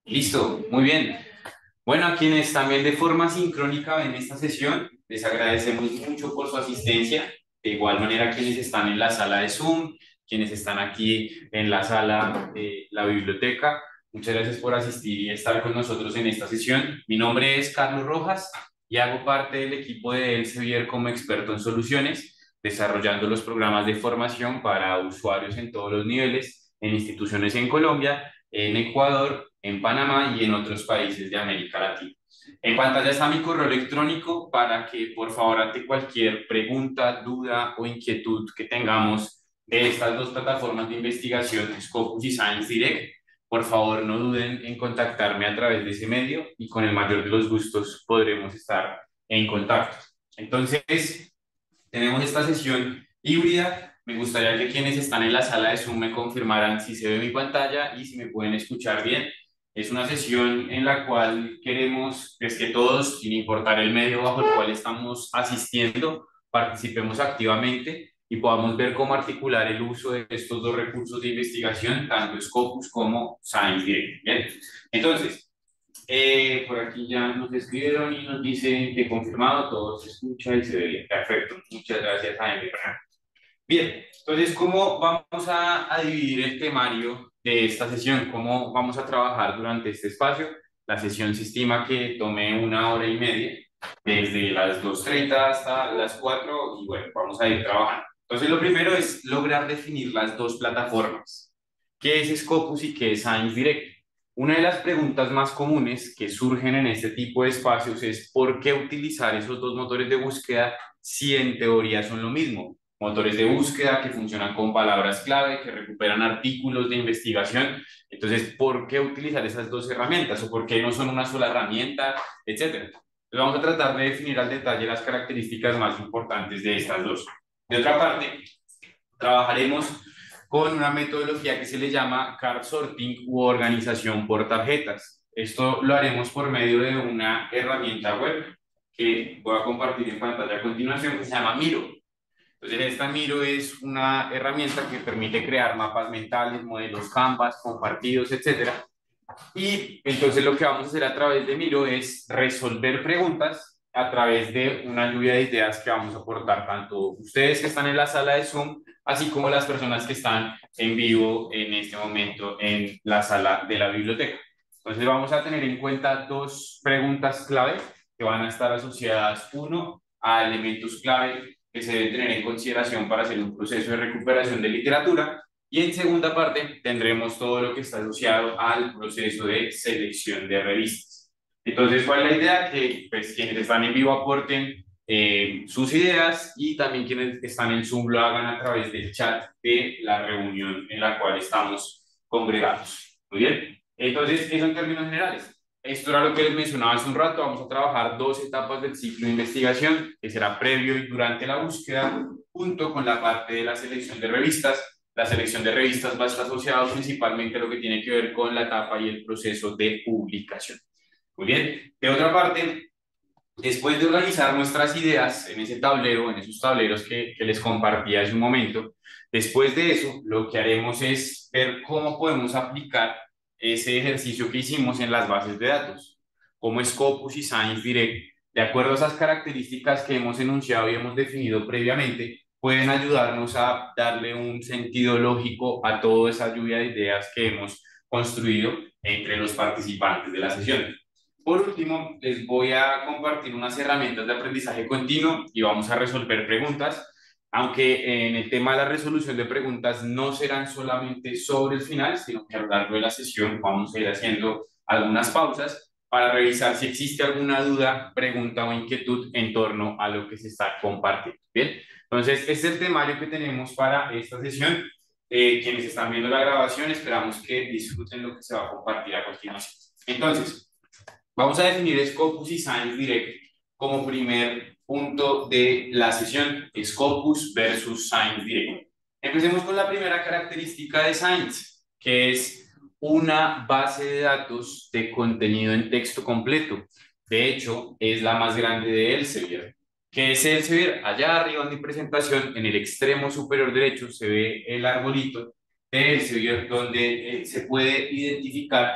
Listo, muy bien. Bueno, a quienes también de forma sincrónica ven esta sesión, les agradecemos mucho por su asistencia. De igual manera, quienes están en la sala de Zoom, quienes están aquí en la sala de la biblioteca, muchas gracias por asistir y estar con nosotros en esta sesión. Mi nombre es Carlos Rojas y hago parte del equipo de Elsevier como experto en soluciones, desarrollando los programas de formación para usuarios en todos los niveles, en instituciones en Colombia, en Ecuador, en Panamá y en otros países de América Latina. En pantalla está mi correo electrónico para que por favor ante cualquier pregunta, duda o inquietud que tengamos de estas dos plataformas de investigación, Scopus y Science Direct, por favor no duden en contactarme a través de ese medio y con el mayor de los gustos podremos estar en contacto. Entonces, tenemos esta sesión híbrida. Me gustaría que quienes están en la sala de Zoom me confirmaran si se ve mi pantalla y si me pueden escuchar bien. Es una sesión en la cual queremos pues, que todos, sin importar el medio bajo el cual estamos asistiendo, participemos activamente y podamos ver cómo articular el uso de estos dos recursos de investigación, tanto Scopus como Science Direct. Bien, entonces, por aquí ya nos escribieron y nos dicen que confirmado, todo se escucha y se ve bien. Perfecto, muchas gracias, Jaime. Bien, entonces, ¿cómo vamos a dividir el temario de esta sesión? ¿Cómo vamos a trabajar durante este espacio? La sesión se estima que tome 1 hora y media, desde las 2:30 hasta las 4, y bueno, vamos a ir trabajando. Entonces, lo primero es lograr definir las dos plataformas. ¿Qué es Scopus y qué es Science Direct? Una de las preguntas más comunes que surgen en este tipo de espacios es ¿por qué utilizar esos dos motores de búsqueda si en teoría son lo mismo? Motores de búsqueda que funcionan con palabras clave, que recuperan artículos de investigación. Entonces, ¿por qué utilizar esas dos herramientas? ¿O por qué no son una sola herramienta? Etcétera. Entonces, vamos a tratar de definir al detalle las características más importantes de estas dos. De otra parte, trabajaremos con una metodología que se le llama card sorting u organización por tarjetas. Esto lo haremos por medio de una herramienta web que voy a compartir en pantalla a continuación, que se llama Miro. Entonces, esta Miro es una herramienta que permite crear mapas mentales, modelos Canvas, compartidos, etcétera. Y entonces lo que vamos a hacer a través de Miro es resolver preguntas a través de una lluvia de ideas que vamos a aportar tanto ustedes que están en la sala de Zoom, así como las personas que están en vivo en este momento en la sala de la biblioteca. Entonces vamos a tener en cuenta dos preguntas clave que van a estar asociadas, uno, a elementos clave que se deben tener en consideración para hacer un proceso de recuperación de literatura, y en segunda parte tendremos todo lo que está asociado al proceso de selección de revistas. Entonces, ¿cuál es la idea? Que pues, quienes están en vivo aporten sus ideas y también quienes están en Zoom lo hagan a través del chat de la reunión en la cual estamos congregados. Muy bien. Entonces, eso en términos generales. Esto era lo que les mencionaba hace un rato. Vamos a trabajar dos etapas del ciclo de investigación, que será previo y durante la búsqueda, junto con la parte de la selección de revistas. La selección de revistas va a estar asociada principalmente a lo que tiene que ver con la etapa y el proceso de publicación. Muy bien. De otra parte, después de organizar nuestras ideas en ese tablero, en esos tableros que les compartí hace un momento, después de eso, lo que haremos es ver cómo podemos aplicar ese ejercicio que hicimos en las bases de datos, como Scopus y Science Direct, de acuerdo a esas características que hemos enunciado y hemos definido previamente, pueden ayudarnos a darle un sentido lógico a toda esa lluvia de ideas que hemos construido entre los participantes de la sesión. Por último, les voy a compartir unas herramientas de aprendizaje continuo y vamos a resolver preguntas, aunque en el tema de la resolución de preguntas no serán solamente sobre el final, sino que a lo largo de la sesión vamos a ir haciendo algunas pausas para revisar si existe alguna duda, pregunta o inquietud en torno a lo que se está compartiendo. Bien, entonces este es el temario que tenemos para esta sesión. Quienes están viendo la grabación, esperamos que disfruten lo que se va a compartir a continuación. Entonces, vamos a definir Scopus y Science Direct como primer punto de la sesión, Scopus versus Science Direct. Empecemos con la primera característica de Science, que es una base de datos de contenido en texto completo. De hecho, es la más grande de Elsevier. ¿Qué es Elsevier? Allá arriba en mi presentación, en el extremo superior derecho, se ve el arbolito de Elsevier, donde se puede identificar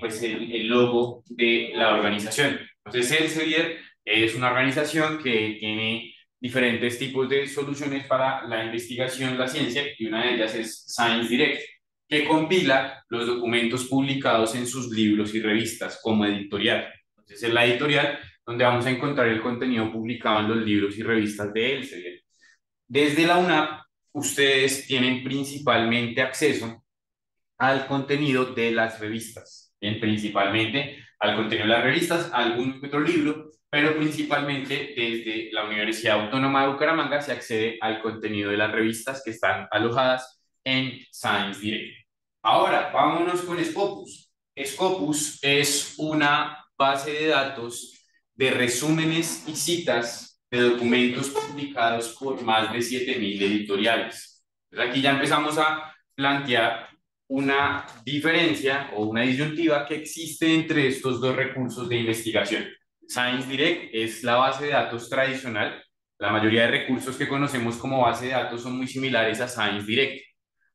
pues el logo de la organización. Entonces, Elsevier es una organización que tiene diferentes tipos de soluciones para la investigación, la ciencia, y una de ellas es Science Direct, que compila los documentos publicados en sus libros y revistas como editorial. Entonces, es la editorial donde vamos a encontrar el contenido publicado en los libros y revistas de Elsevier. Desde la UNAP, ustedes tienen principalmente acceso al contenido de las revistas, bien, principalmente al contenido de las revistas, algún otro libro, pero principalmente desde la Universidad Autónoma de Bucaramanga se accede al contenido de las revistas que están alojadas en Science Direct. Ahora, vámonos con Scopus. Scopus es una base de datos de resúmenes y citas de documentos publicados por más de 7.000 editoriales. Entonces aquí ya empezamos a plantear una diferencia o una disyuntiva que existe entre estos dos recursos de investigación. Science Direct es la base de datos tradicional. La mayoría de recursos que conocemos como base de datos son muy similares a Science Direct.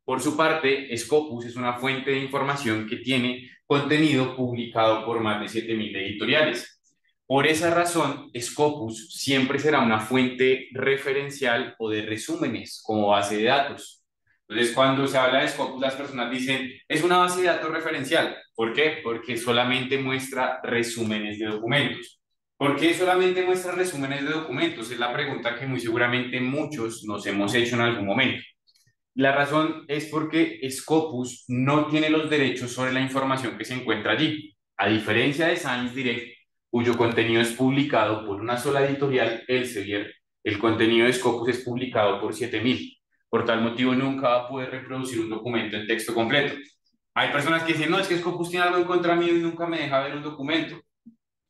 Por su parte, Scopus es una fuente de información que tiene contenido publicado por más de 7.000 editoriales. Por esa razón, Scopus siempre será una fuente referencial o de resúmenes como base de datos. Entonces, cuando se habla de Scopus, las personas dicen, es una base de datos referencial. ¿Por qué? Porque solamente muestra resúmenes de documentos. ¿Por qué solamente muestra resúmenes de documentos? Es la pregunta que muy seguramente muchos nos hemos hecho en algún momento. La razón es porque Scopus no tiene los derechos sobre la información que se encuentra allí. A diferencia de Science Direct, cuyo contenido es publicado por una sola editorial, Elsevier, el contenido de Scopus es publicado por 7.000. Por tal motivo, nunca va a poder reproducir un documento en texto completo. Hay personas que dicen, no, es que Scopus tiene algo en contra mío y nunca me deja ver un documento.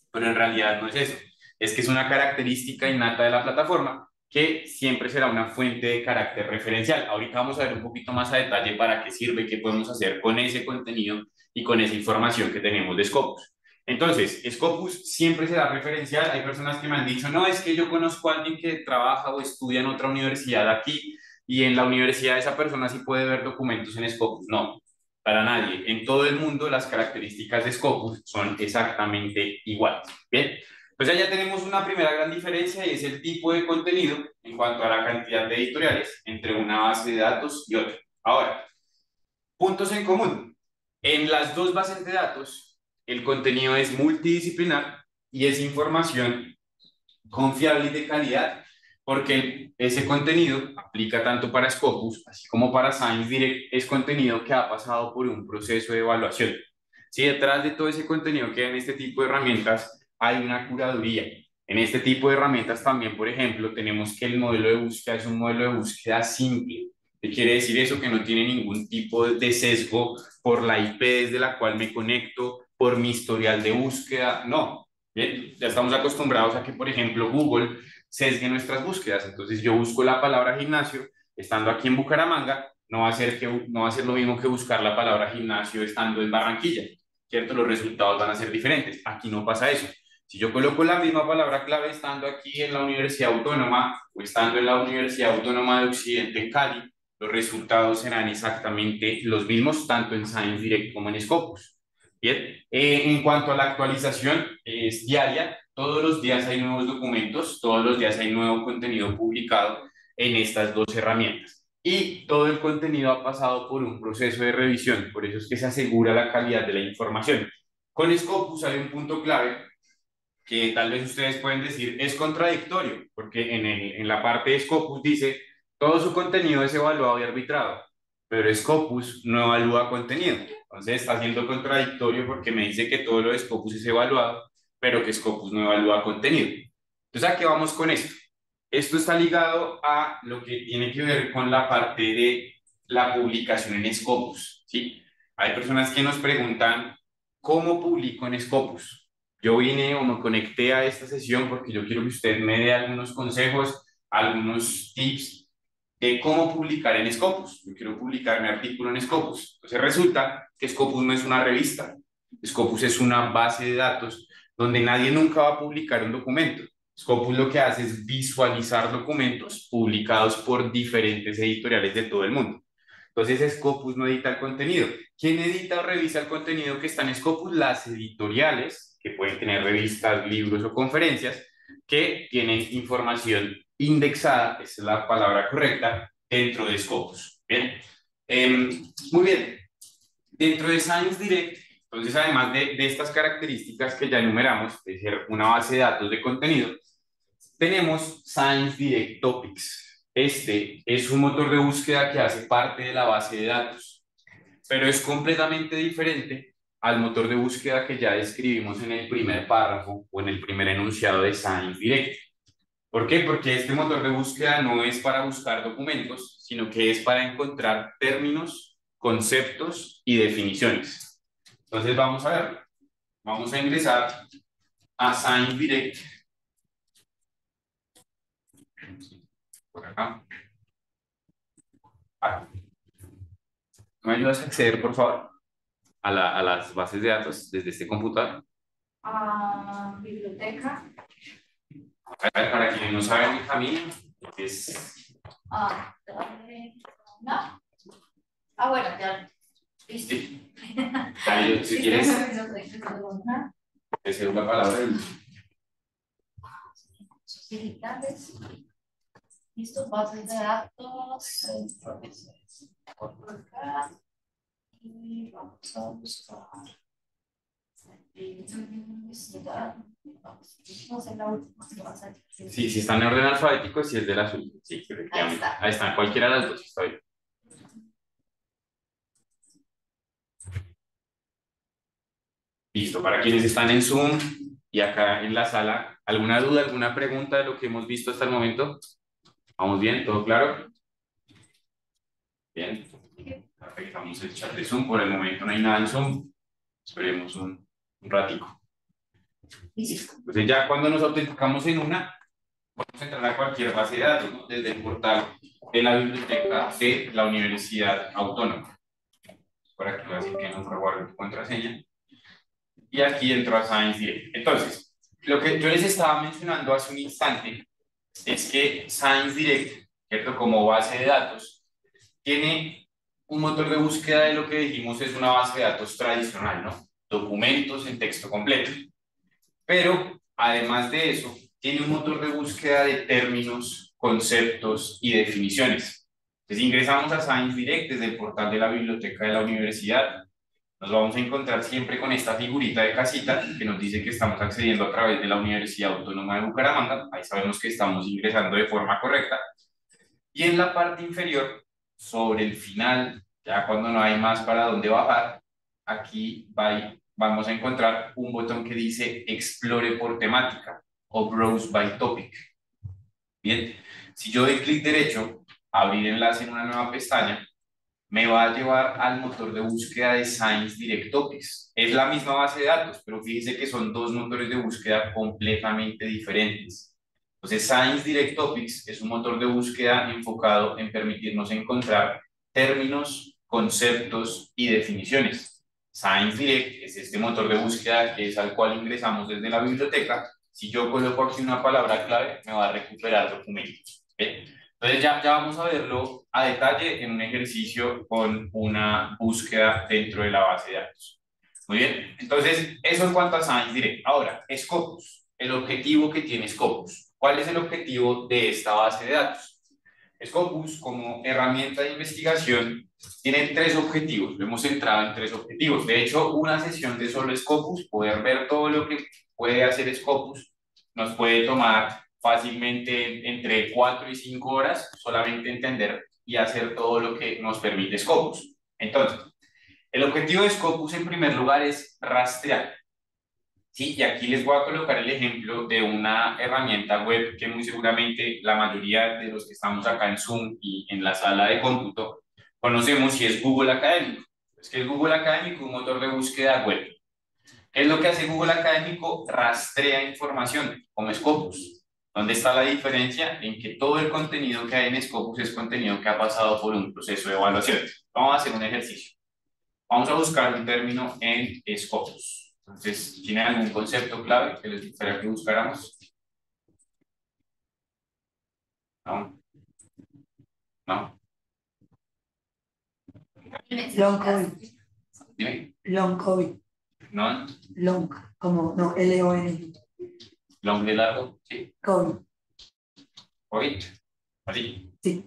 Pero en realidad no es eso. Es que es una característica innata de la plataforma que siempre será una fuente de carácter referencial. Ahorita vamos a ver un poquito más a detalle para qué sirve, qué podemos hacer con ese contenido y con esa información que tenemos de Scopus. Entonces, Scopus siempre será referencial. Hay personas que me han dicho, no, es que yo conozco a alguien que trabaja o estudia en otra universidad aquí y en la universidad esa persona sí puede ver documentos en Scopus. No, para nadie. En todo el mundo las características de Scopus son exactamente iguales. Bien, pues ya tenemos una primera gran diferencia y es el tipo de contenido en cuanto a la cantidad de editoriales entre una base de datos y otra. Ahora, puntos en común. En las dos bases de datos, el contenido es multidisciplinar y es información confiable y de calidad, porque ese contenido aplica tanto para Scopus, así como para Science Direct, es contenido que ha pasado por un proceso de evaluación. Si detrás de todo ese contenido que hay en este tipo de herramientas hay una curaduría. En este tipo de herramientas también, por ejemplo, tenemos que el modelo de búsqueda es un modelo de búsqueda simple. ¿Qué quiere decir eso? Que no tiene ningún tipo de sesgo por la IP desde la cual me conecto, por mi historial de búsqueda. No, bien, ya estamos acostumbrados a que, por ejemplo, Google sesgue nuestras búsquedas. Entonces, yo busco la palabra gimnasio estando aquí en Bucaramanga, no va a ser lo mismo que buscar la palabra gimnasio estando en Barranquilla, ¿cierto? Los resultados van a ser diferentes. Aquí no pasa eso. Si yo coloco la misma palabra clave estando aquí en la Universidad Autónoma o estando en la Universidad Autónoma de Occidente en Cali, los resultados serán exactamente los mismos, tanto en Science Direct como en Scopus. Bien, en cuanto a la actualización, es diaria. Todos los días hay nuevos documentos, todos los días hay nuevo contenido publicado en estas dos herramientas. Y todo el contenido ha pasado por un proceso de revisión, por eso es que se asegura la calidad de la información. Con Scopus hay un punto clave que tal vez ustedes pueden decir es contradictorio, porque en la parte de Scopus dice todo su contenido es evaluado y arbitrado, pero Scopus no evalúa contenido. Entonces está siendo contradictorio porque me dice que todo lo de Scopus es evaluado, pero que Scopus no evalúa contenido. Entonces, ¿a qué vamos con esto? Esto está ligado a lo que tiene que ver con la parte de la publicación en Scopus, ¿sí? Hay personas que nos preguntan, ¿cómo publico en Scopus? Yo vine o me conecté a esta sesión porque yo quiero que usted me dé algunos consejos, algunos tips de cómo publicar en Scopus. Yo quiero publicar mi artículo en Scopus. Entonces resulta que Scopus no es una revista. Scopus es una base de datos donde nadie nunca va a publicar un documento. Scopus lo que hace es visualizar documentos publicados por diferentes editoriales de todo el mundo. Entonces Scopus no edita el contenido. ¿Quién edita o revisa el contenido que está en Scopus? Las editoriales, que pueden tener revistas, libros o conferencias, que tienen información indexada, esa es la palabra correcta, dentro de Scopus. Bien. Muy bien. Dentro de Science Direct, entonces, además de estas características que ya enumeramos, de ser una base de datos de contenido, tenemos Science Direct Topics. Este es un motor de búsqueda que hace parte de la base de datos, pero es completamente diferente al motor de búsqueda que ya describimos en el primer párrafo o en el primer enunciado de Science Direct. ¿Por qué? Porque este motor de búsqueda no es para buscar documentos, sino que es para encontrar términos, conceptos y definiciones. Entonces vamos a ver, vamos a ingresar a Science Direct por acá. ¿Me ayudas a acceder, por favor, a las bases de datos desde este computador? Biblioteca. Para quienes no saben el camino, es... No. Bueno, ya. Listo. Sí. Ahí, si quieres, decir una palabra. Digitales. Listo, bases de datos. Y vamos a buscar. No sé la última que va a salir. Sí, si está en orden alfabético, si es del azul. Sí, efectivamente. Ahí está, cualquiera de las dos está bien. Listo, para quienes están en Zoom y acá en la sala, ¿alguna duda, alguna pregunta de lo que hemos visto hasta el momento? ¿Vamos bien? ¿Todo claro? Bien. Revisamos el chat de Zoom. Por el momento no hay nada en Zoom. Esperemos un ratico. Listo. Entonces ya cuando nos autenticamos en una, podemos entrar a cualquier base de datos, ¿no? Desde el portal de la biblioteca de la Universidad Autónoma. Por aquí voy a decir que no reguardo tu contraseña. Y aquí entro a Science Direct. Entonces, lo que yo les estaba mencionando hace un instante es que Science Direct, ¿cierto? Como base de datos, tiene un motor de búsqueda de lo que dijimos es una base de datos tradicional, ¿no? Documentos en texto completo. Pero, además de eso, tiene un motor de búsqueda de términos, conceptos y definiciones. Entonces, ingresamos a Science Direct desde el portal de la biblioteca de la universidad. Nos vamos a encontrar siempre con esta figurita de casita que nos dice que estamos accediendo a través de la Universidad Autónoma de Bucaramanga. Ahí sabemos que estamos ingresando de forma correcta. Y en la parte inferior, sobre el final, ya cuando no hay más para dónde bajar, aquí vamos a encontrar un botón que dice Explore por temática o Browse by Topic. Bien, si yo doy clic derecho, abrir enlace en una nueva pestaña, me va a llevar al motor de búsqueda de Science Direct Topics. Es la misma base de datos, pero fíjese que son dos motores de búsqueda completamente diferentes. Entonces, Science Direct Topics es un motor de búsqueda enfocado en permitirnos encontrar términos, conceptos y definiciones. Science Direct es este motor de búsqueda que es al cual ingresamos desde la biblioteca. Si yo coloco aquí una palabra clave, me va a recuperar documentos. ¿Okay? Entonces ya vamos a verlo a detalle en un ejercicio con una búsqueda dentro de la base de datos. Muy bien, entonces eso en cuanto a Science Direct. Ahora, Scopus, el objetivo que tiene Scopus. ¿Cuál es el objetivo de esta base de datos? Scopus, como herramienta de investigación, tiene tres objetivos. Lo hemos centrado en tres objetivos. De hecho, una sesión de solo Scopus, poder ver todo lo que puede hacer Scopus, nos puede tomar fácilmente entre 4 y 5 horas solamente entender y hacer todo lo que nos permite Scopus. Entonces, el objetivo de Scopus en primer lugar es rastrear. Sí, y aquí les voy a colocar el ejemplo de una herramienta web que muy seguramente la mayoría de los que estamos acá en Zoom y en la sala de cómputo conocemos y es Google Académico. Es que es Google Académico, un motor de búsqueda web. ¿Qué es lo que hace Google Académico? Rastrea información, como Scopus. ¿Dónde está la diferencia? En que todo el contenido que hay en Scopus es contenido que ha pasado por un proceso de evaluación. Vamos a hacer un ejercicio. Vamos a buscar un término en Scopus. Entonces, ¿tienen algún concepto clave que les gustaría que buscáramos? ¿No? ¿No? Long COVID. Dime. Long COVID. Non. Long, como, no, L-O-N. Long de largo, sí. COVID. COVID. ¿Así? Sí.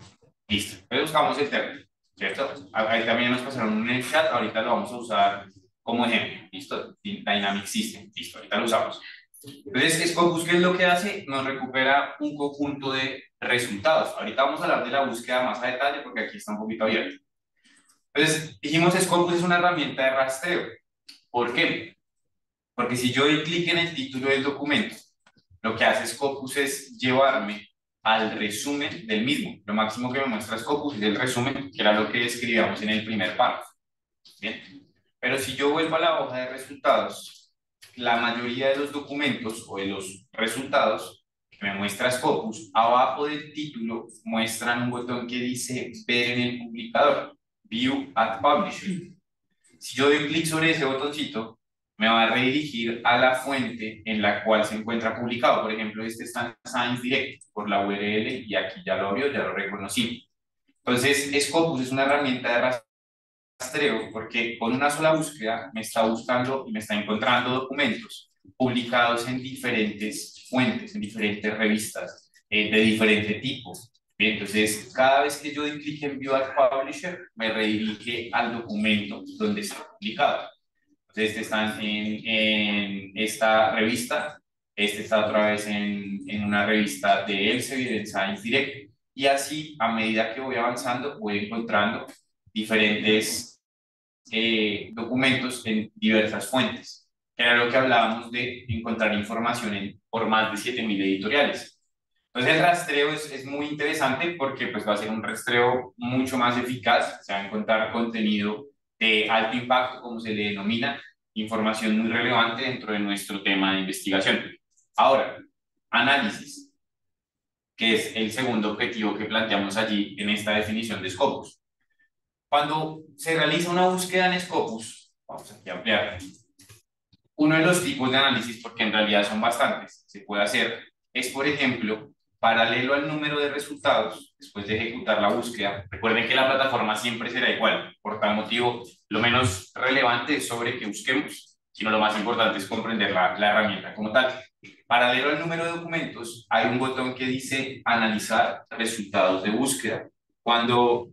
Listo. Entonces buscamos el término, ¿cierto? Ahí también nos pasaron en el chat, ahorita lo vamos a usar como ejemplo. ¿Listo? Dynamic System. Listo, ahorita lo usamos. Entonces, Scopus, ¿qué es lo que hace? Nos recupera un conjunto de resultados. Ahorita vamos a hablar de la búsqueda más a detalle porque aquí está un poquito abierto. Entonces, dijimos Scopus es una herramienta de rastreo. ¿Por qué? Porque si yo doy clic en el título del documento, lo que hace Scopus es llevarme al resumen del mismo. Lo máximo que me muestra Scopus es el resumen, que era lo que escribíamos en el primer párrafo. Bien. Pero si yo vuelvo a la hoja de resultados, la mayoría de los documentos o de los resultados que me muestra Scopus, abajo del título muestran un botón que dice ver en el publicador, View at Publisher. Si yo doy clic sobre ese botoncito, me va a redirigir a la fuente en la cual se encuentra publicado. Por ejemplo, este está en Science Direct por la URL y aquí ya lo vio, ya lo reconocí. Entonces, Scopus es una herramienta de rastreo porque con una sola búsqueda me está buscando y me está encontrando documentos publicados en diferentes fuentes, en diferentes revistas, de diferente tipo. Bien, entonces, cada vez que yo doy clic en View as Publisher, me redirige al documento donde está publicado. Entonces, este está en esta revista, este está otra vez en una revista de Elsevier, en Science Direct, y así, a medida que voy avanzando, voy encontrando diferentes documentos en diversas fuentes, que era lo que hablábamos de encontrar información por más de 7.000 editoriales. Entonces el rastreo es muy interesante porque pues, va a ser un rastreo mucho más eficaz, se va a encontrar contenido de alto impacto, como se le denomina, información muy relevante dentro de nuestro tema de investigación. Ahora, análisis, que es el segundo objetivo que planteamos allí en esta definición de Scopus. Cuando se realiza una búsqueda en Scopus, vamos aquí a ampliar, uno de los tipos de análisis, porque en realidad son bastantes, se puede hacer, es por ejemplo, paralelo al número de resultados, después de ejecutar la búsqueda. Recuerden que la plataforma siempre será igual, por tal motivo, lo menos relevante es sobre qué busquemos, sino lo más importante es comprender la herramienta como tal. Paralelo al número de documentos, hay un botón que dice analizar resultados de búsqueda. Cuando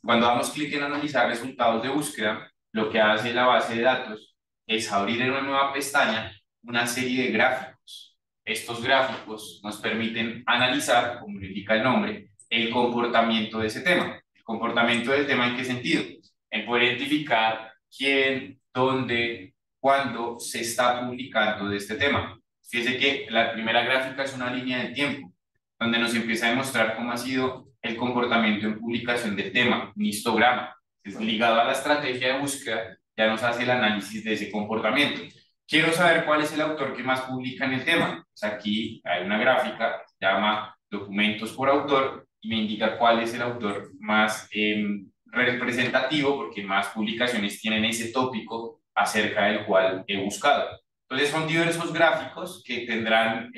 cuando damos clic en analizar resultados de búsqueda, lo que hace la base de datos es abrir en una nueva pestaña una serie de gráficos. Estos gráficos nos permiten analizar, como lo indica el nombre, el comportamiento de ese tema. ¿El comportamiento del tema en qué sentido? En poder identificar quién, dónde, cuándo se está publicando de este tema. Fíjese que la primera gráfica es una línea de tiempo, donde nos empieza a demostrar cómo ha sido el comportamiento en publicación del tema, un histograma. Es ligado a la estrategia de búsqueda, ya nos hace el análisis de ese comportamiento. Quiero saber cuál es el autor que más publica en el tema. Pues aquí hay una gráfica, se llama documentos por autor, y me indica cuál es el autor más representativo, porque más publicaciones tienen ese tópico acerca del cual he buscado. Entonces son diversos gráficos que tendrán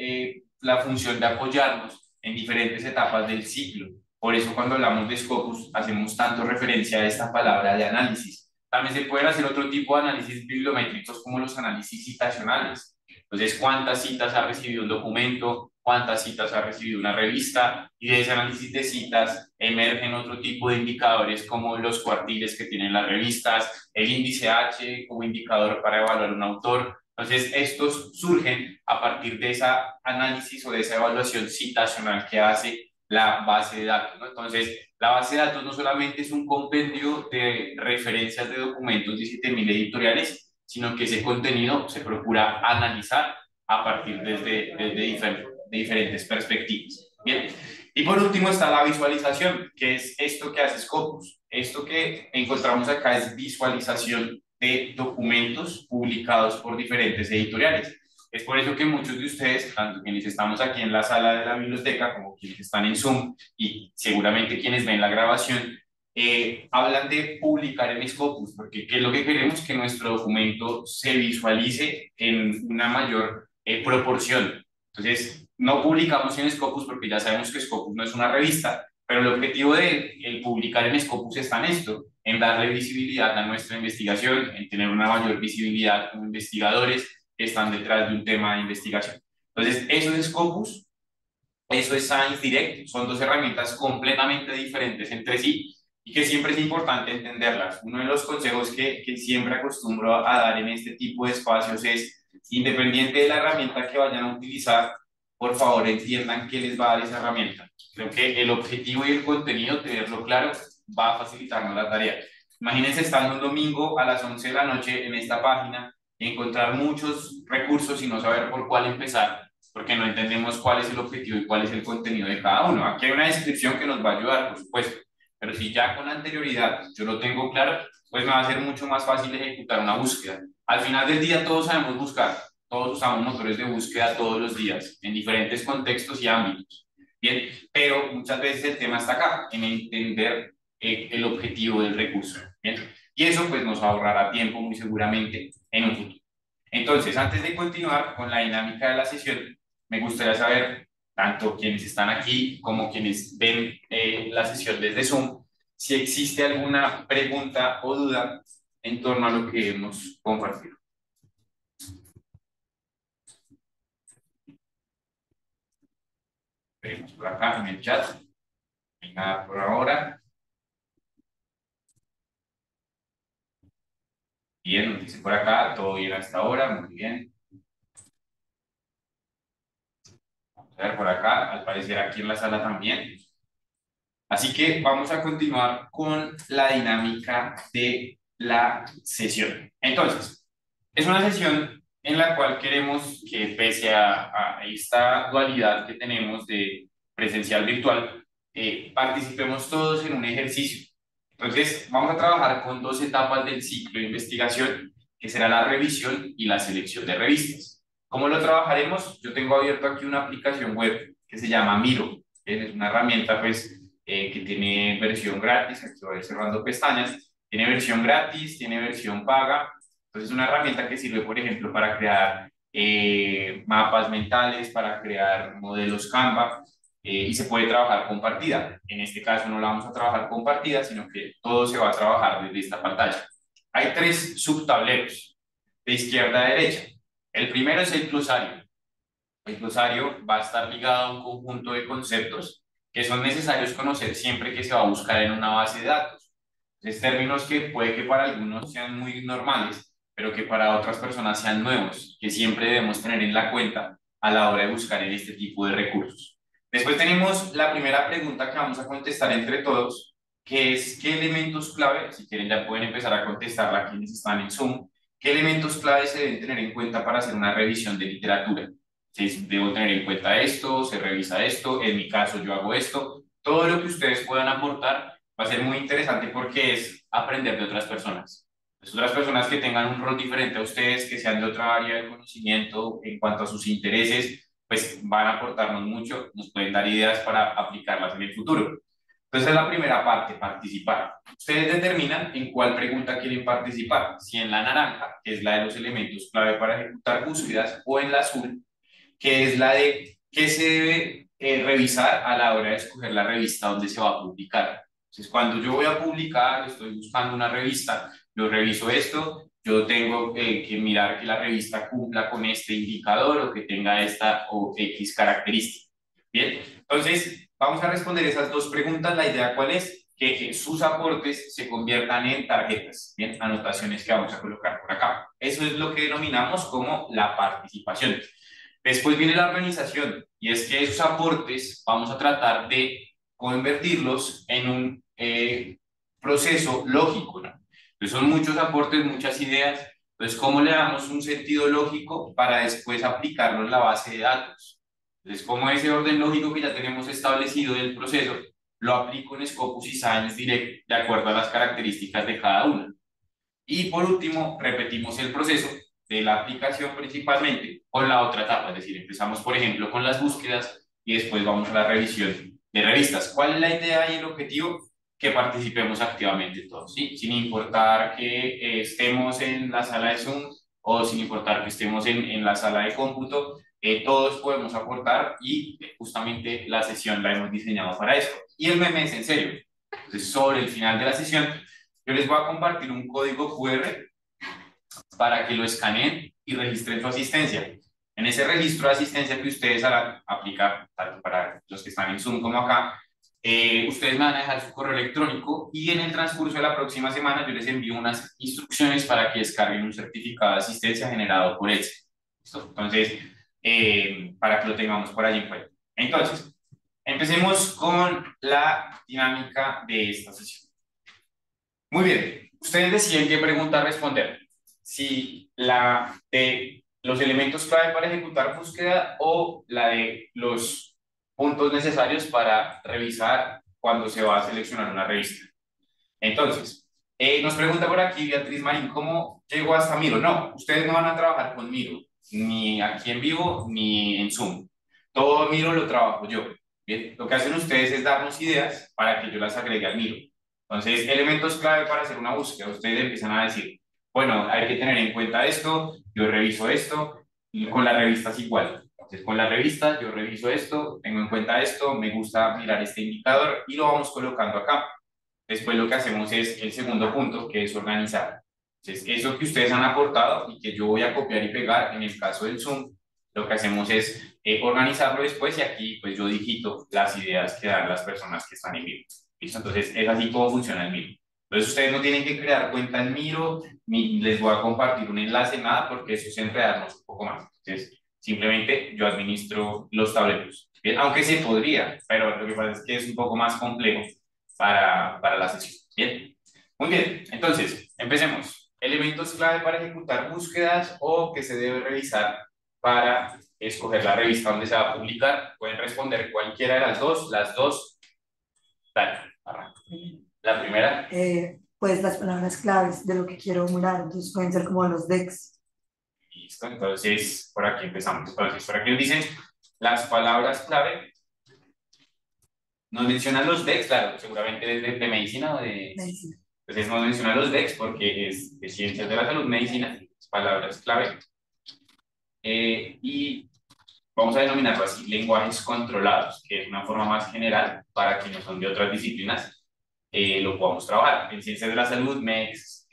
la función de apoyarnos en diferentes etapas del ciclo. Por eso cuando hablamos de Scopus hacemos tanto referencia a esta palabra de análisis. También se pueden hacer otro tipo de análisis bibliométricos como los análisis citacionales. Entonces, ¿cuántas citas ha recibido un documento? ¿Cuántas citas ha recibido una revista? Y de ese análisis de citas emergen otro tipo de indicadores como los cuartiles que tienen las revistas, el índice H como indicador para evaluar un autor. Entonces, estos surgen a partir de ese análisis o de esa evaluación citacional que hace la base de datos, ¿no? Entonces, la base de datos no solamente es un compendio de referencias de documentos de 7.000 editoriales, sino que ese contenido se procura analizar a partir de diferentes perspectivas. Bien. Y por último está la visualización, que es esto que hace Scopus. Esto que encontramos acá es visualización de documentos publicados por diferentes editoriales. Es por eso que muchos de ustedes, tanto quienes estamos aquí en la sala de la biblioteca como quienes están en Zoom y seguramente quienes ven la grabación, hablan de publicar en Scopus, porque ¿qué es lo que queremos? Que nuestro documento se visualice en una mayor proporción. Entonces, no publicamos en Scopus porque ya sabemos que Scopus no es una revista, Pero el objetivo de el publicar en Scopus está en esto, en darle visibilidad a nuestra investigación, en tener una mayor visibilidad como investigadores que están detrás de un tema de investigación. Entonces, eso es Scopus, eso es Science Direct, son dos herramientas completamente diferentes entre sí y que siempre es importante entenderlas. Uno de los consejos que siempre acostumbro a dar en este tipo de espacios es, independiente de la herramienta que vayan a utilizar, por favor entiendan qué les va a dar esa herramienta. Creo que el objetivo y el contenido, tenerlo claro, va a facilitarnos la tarea. Imagínense estando un domingo a las 11 de la noche en esta página y encontrar muchos recursos y no saber por cuál empezar porque no entendemos cuál es el objetivo y cuál es el contenido de cada uno. Aquí hay una descripción que nos va a ayudar, por supuesto, pero si ya con anterioridad yo lo tengo claro, pues me va a ser mucho más fácil ejecutar una búsqueda. Al final del día todos sabemos buscar, todos usamos motores de búsqueda todos los días, en diferentes contextos y ámbitos, ¿bien? Pero muchas veces el tema está acá, en entender el objetivo del recurso, ¿bien? Y eso pues nos ahorrará tiempo muy seguramente en un futuro. Entonces, antes de continuar con la dinámica de la sesión, me gustaría saber, tanto quienes están aquí como quienes ven la sesión desde Zoom, si existe alguna pregunta o duda en torno a lo que hemos compartido. Veremos por acá en el chat. No hay nada por ahora. Bien, nos dice por acá, todo bien hasta ahora, muy bien. Vamos a ver por acá, al parecer aquí en la sala también. Así que vamos a continuar con la dinámica de la sesión. Entonces, es una sesión en la cual queremos que pese a esta dualidad que tenemos de presencial virtual, participemos todos en un ejercicio. Entonces, vamos a trabajar con dos etapas del ciclo de investigación, que será la revisión y la selección de revistas. ¿Cómo lo trabajaremos? Yo tengo abierto aquí una aplicación web que se llama Miro. Es una herramienta, pues, que tiene versión gratis, aquí voy cerrando pestañas, tiene versión gratis, tiene versión paga, entonces es una herramienta que sirve, por ejemplo, para crear mapas mentales, para crear modelos Canva, y se puede trabajar compartida. En este caso no la vamos a trabajar compartida, sino que todo se va a trabajar desde esta pantalla. Hay tres subtableros, de izquierda a derecha. El primero es el glosario. El glosario va a estar ligado a un conjunto de conceptos que son necesarios conocer siempre que se va a buscar en una base de datos. Es términos que puede que para algunos sean muy normales, pero que para otras personas sean nuevos, que siempre debemos tener en la cuenta a la hora de buscar en este tipo de recursos. Después tenemos la primera pregunta que vamos a contestar entre todos, que es ¿qué elementos clave? Si quieren ya pueden empezar a contestarla quienes están en Zoom. ¿Qué elementos clave se deben tener en cuenta para hacer una revisión de literatura? Si debo tener en cuenta esto, se revisa esto, en mi caso yo hago esto. Todo lo que ustedes puedan aportar va a ser muy interesante porque es aprender de otras personas. Pues otras personas que tengan un rol diferente a ustedes, que sean de otra área del conocimiento en cuanto a sus intereses, pues van a aportarnos mucho, nos pueden dar ideas para aplicarlas en el futuro. Entonces, la primera parte, participar. Ustedes determinan en cuál pregunta quieren participar, si en la naranja, que es la de los elementos clave para ejecutar búsquedas, o en la azul, que es la de qué se debe revisar a la hora de escoger la revista donde se va a publicar. Entonces, cuando yo voy a publicar, estoy buscando una revista, yo reviso esto, yo tengo que mirar que la revista cumpla con este indicador o que tenga esta o X característica. Bien, entonces vamos a responder esas dos preguntas. La idea cuál es, que sus aportes se conviertan en tarjetas, bien, anotaciones que vamos a colocar por acá. Eso es lo que denominamos como la participación. Después viene la organización y es que esos aportes vamos a tratar de convertirlos en un proceso lógico, ¿no? Entonces son muchos aportes, muchas ideas. Entonces, ¿cómo le damos un sentido lógico para después aplicarlo en la base de datos? Entonces, ¿cómo ese orden lógico que ya tenemos establecido del proceso lo aplico en Scopus y Science Direct de acuerdo a las características de cada una? Y por último, repetimos el proceso de la aplicación principalmente con la otra etapa, es decir, empezamos por ejemplo con las búsquedas y después vamos a la revisión de revistas. ¿Cuál es la idea y el objetivo? Que participemos activamente todos, ¿sí? Sin importar que estemos en la sala de Zoom o sin importar que estemos en la sala de cómputo, todos podemos aportar y justamente la sesión la hemos diseñado para eso. Y el meme es en serio. Entonces, sobre el final de la sesión, yo les voy a compartir un código QR para que lo escaneen y registren su asistencia. En ese registro de asistencia que ustedes harán, aplicar tanto para los que están en Zoom como acá, ustedes me van a dejar su correo electrónico y en el transcurso de la próxima semana yo les envío unas instrucciones para que descarguen un certificado de asistencia generado por ETSE. ¿Listo? Entonces, para que lo tengamos por allí en cuenta. Entonces, empecemos con la dinámica de esta sesión. Muy bien, ustedes deciden qué pregunta responder. Si la de los elementos clave para ejecutar búsqueda o la de los puntos necesarios para revisar cuando se va a seleccionar una revista. Entonces, nos pregunta por aquí Beatriz Marín, ¿cómo llegó hasta Miro? No, ustedes no van a trabajar con Miro, ni aquí en vivo, ni en Zoom. Todo Miro lo trabajo yo. Bien, lo que hacen ustedes es darnos ideas para que yo las agregue al Miro. Entonces, elementos clave para hacer una búsqueda. Ustedes empiezan a decir, bueno, hay que tener en cuenta esto, yo reviso esto, y con las revistas igual. Entonces, con la revista yo reviso esto, tengo en cuenta esto, me gusta mirar este indicador y lo vamos colocando acá. Después lo que hacemos es el segundo punto, que es organizar. Entonces, eso que ustedes han aportado y que yo voy a copiar y pegar en el caso del Zoom, lo que hacemos es organizarlo después y aquí pues yo digito las ideas que dan las personas que están en Miro. ¿Listo? Entonces, es así como funciona el Miro. Entonces, ustedes no tienen que crear cuenta en Miro, ni les voy a compartir un enlace, nada, porque eso es enredarnos un poco más. Entonces, simplemente yo administro los tableros. Bien, aunque se podría, pero lo que pasa es que es un poco más complejo para la sesión. Bien, muy bien. Entonces, empecemos. Elementos clave para ejecutar búsquedas o que se debe revisar para escoger la revista donde se va a publicar. Pueden responder cualquiera de las dos. Dale, arranca. La primera. Pues las palabras claves de lo que quiero emular, entonces pueden ser como los DEX. Listo, entonces por aquí empezamos. Entonces, por aquí nos dicen las palabras clave. Nos mencionan los DEX, claro, seguramente de medicina o de... Medicina. Entonces nos mencionan los DEX porque es de ciencias de la salud, medicina, palabras clave. Y vamos a denominarlo así, lenguajes controlados, que es una forma más general para quienes son de otras disciplinas, lo podamos trabajar. En ciencias de la salud, MESH,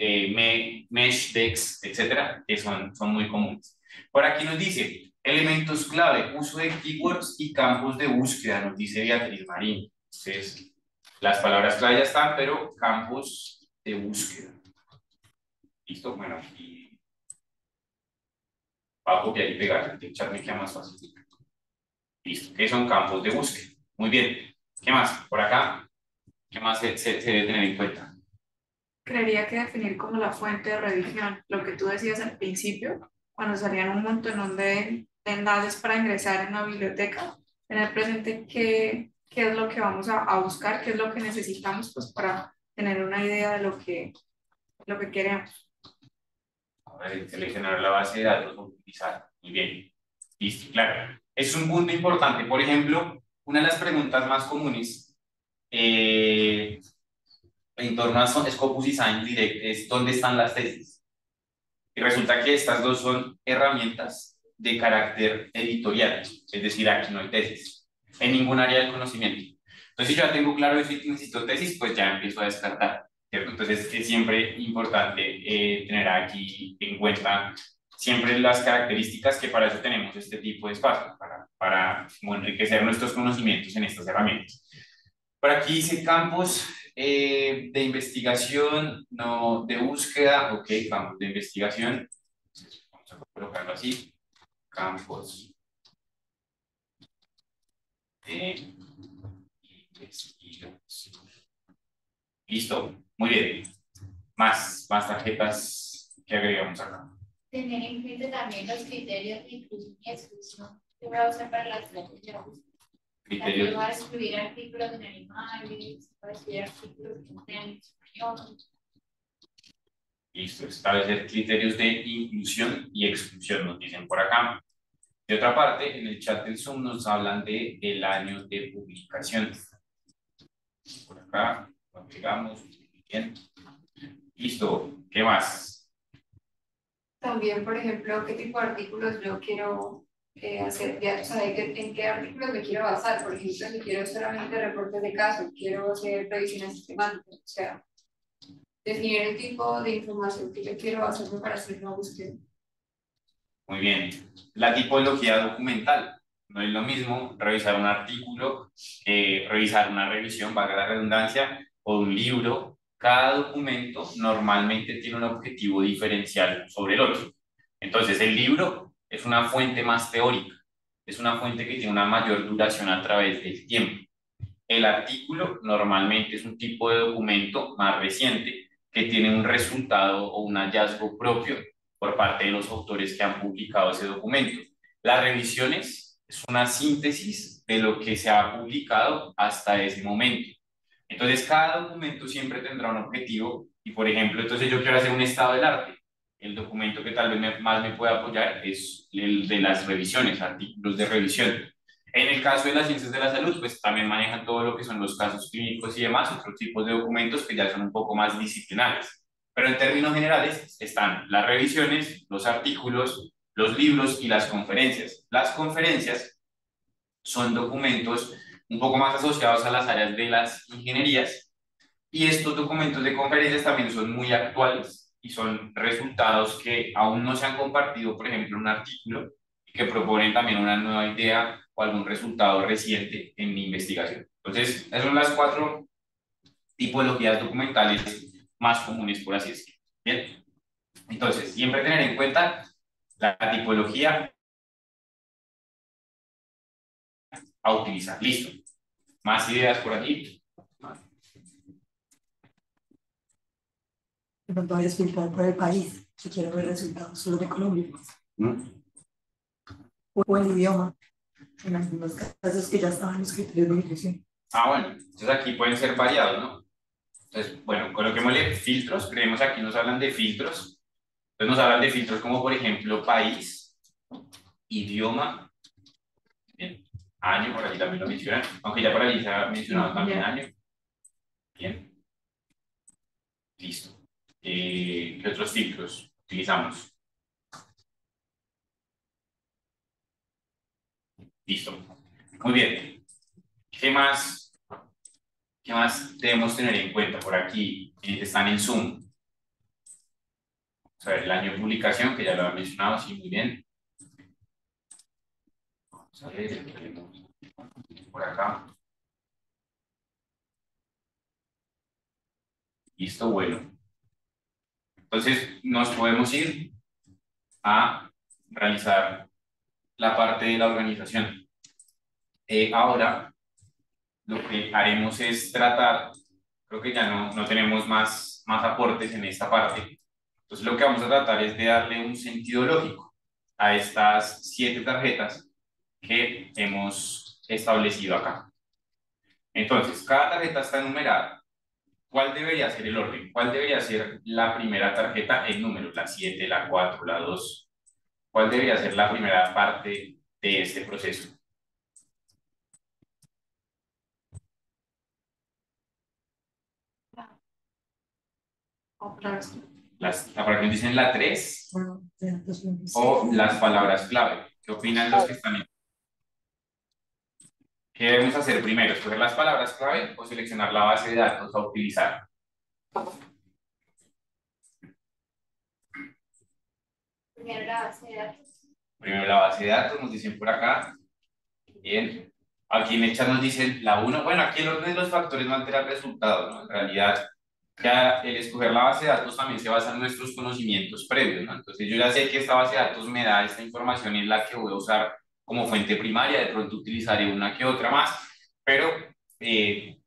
DEX, etcétera, que son muy comunes. Por aquí nos dice, elementos clave, uso de keywords y campos de búsqueda, nos dice Beatriz Marín. Entonces, las palabras clave ya están, pero campos de búsqueda. ¿Listo? Bueno, aquí va a copiar y pegar, el chat me queda más fácil. Listo, ¿qué son campos de búsqueda? Muy bien. ¿Qué más? Por acá, ¿qué más se debe tener en cuenta? Creería que definir como la fuente de revisión, lo que tú decías al principio, cuando salían un montón de enlaces para ingresar en una biblioteca, tener presente qué es lo que vamos a buscar, qué es lo que necesitamos pues, para tener una idea de lo que queremos. A ver, seleccionar la base de datos, utilizar. Muy bien. Listo, claro. Es un punto importante. Por ejemplo, una de las preguntas más comunes en torno a Scopus y Science Direct es ¿dónde están las tesis? Y resulta que estas dos son herramientas de carácter editorial, es decir, aquí no hay tesis, en ningún área del conocimiento. Entonces, si yo ya tengo claro eso y necesito tesis, pues ya empiezo a descartar, ¿cierto? Entonces, es siempre importante tener aquí en cuenta siempre las características que para eso tenemos este tipo de espacios, para enriquecer nuestros conocimientos en estas herramientas. Por aquí dice campos de investigación, no de búsqueda, ok, campos de investigación. Entonces, vamos a colocarlo así, campos de investigación. Listo, muy bien. Más tarjetas que agregamos acá. Tener en cuenta también los criterios de inclusión y exclusión que voy a usar para la estrategia de búsqueda. También Criterios. voy a excluir artículos de animales, voy a excluir artículos que no tengan español. Listo, establecer criterios de inclusión y exclusión, nos dicen por acá. De otra parte, en el chat del Zoom nos hablan de el año de publicación. Por acá, lo agregamos. Bien. Listo, ¿qué más? También, por ejemplo, qué tipo de artículos yo quiero hacer, ya saber en qué artículos me quiero basar. Por ejemplo, si quiero solamente reportes de casos, quiero hacer revisiones sistemáticas, o sea, definir el tipo de información que yo quiero hacerme para hacer una búsqueda. Muy bien. La tipología documental. No es lo mismo revisar un artículo que revisar una revisión, valga la redundancia, o un libro. Cada documento normalmente tiene un objetivo diferencial sobre el otro. Entonces, el libro es una fuente más teórica, es una fuente que tiene una mayor duración a través del tiempo. El artículo normalmente es un tipo de documento más reciente que tiene un resultado o un hallazgo propio por parte de los autores que han publicado ese documento. Las revisiones es una síntesis de lo que se ha publicado hasta ese momento. Entonces, cada documento siempre tendrá un objetivo y, por ejemplo, entonces yo quiero hacer un estado del arte. El documento que tal vez más me pueda apoyar es el de las revisiones, artículos de revisión. En el caso de las ciencias de la salud, pues también manejan todo lo que son los casos clínicos y demás, otros tipos de documentos que ya son un poco más disciplinares. Pero en términos generales están las revisiones, los artículos, los libros y las conferencias. Las conferencias son documentos un poco más asociados a las áreas de las ingenierías y estos documentos de conferencias también son muy actuales y son resultados que aún no se han compartido, por ejemplo, en un artículo y que proponen también una nueva idea o algún resultado reciente en mi investigación. Entonces, esas son las cuatro tipologías documentales más comunes, por así decirlo. Bien, entonces, siempre tener en cuenta la tipología a utilizar. Listo. Más ideas por aquí. De pronto voy a filtrar por el país, si quiero ver resultados solo de Colombia. ¿Mm? O el idioma, en algunos casos que ya estaban los criterios de inclusión. Ah, bueno, entonces aquí pueden ser variados, ¿no? Entonces, bueno, coloquémosle filtros. Creemos aquí nos hablan de filtros. Entonces nos hablan de filtros como, por ejemplo, país, idioma, bien, año, por allí también lo mencionan, aunque ya por allí se ha mencionado también año. Bien, listo. ¿Qué otros filtros utilizamos? Listo. Muy bien. ¿Qué más, qué más debemos tener en cuenta por aquí? Quienes están en Zoom. Vamos a ver el año de publicación, que ya lo había mencionado, sí, muy bien. Vamos a ver, tenemos por acá. Listo, bueno. Entonces, nos podemos ir a realizar la parte de la organización. Ahora, lo que haremos es tratar, creo que ya no tenemos más aportes en esta parte. Entonces, lo que vamos a tratar es de darle un sentido lógico a estas 7 tarjetas que hemos establecido acá. Entonces, cada tarjeta está numerada. ¿Cuál debería ser el orden? ¿Cuál debería ser la primera tarjeta en números? La 7, la 4, la 2. ¿Cuál debería ser la primera parte de este proceso? Otra vez. Por ejemplo, dicen la 3 Bueno, ya, pues, o las palabras clave. ¿Qué opinan los que están en? ¿Qué debemos hacer primero? ¿Escoger las palabras clave o seleccionar la base de datos a utilizar? Primero la base de datos. Primero la base de datos, nos dicen por acá. Bien. Aquí en el chat nos dicen la 1. Bueno, aquí el orden de los factores no altera el resultado, ¿no? En realidad, ya el escoger la base de datos también se basa en nuestros conocimientos previos, ¿no? Entonces yo ya sé que esta base de datos me da esta información y es la que voy a usar como fuente primaria, de pronto utilizaré una que otra más, pero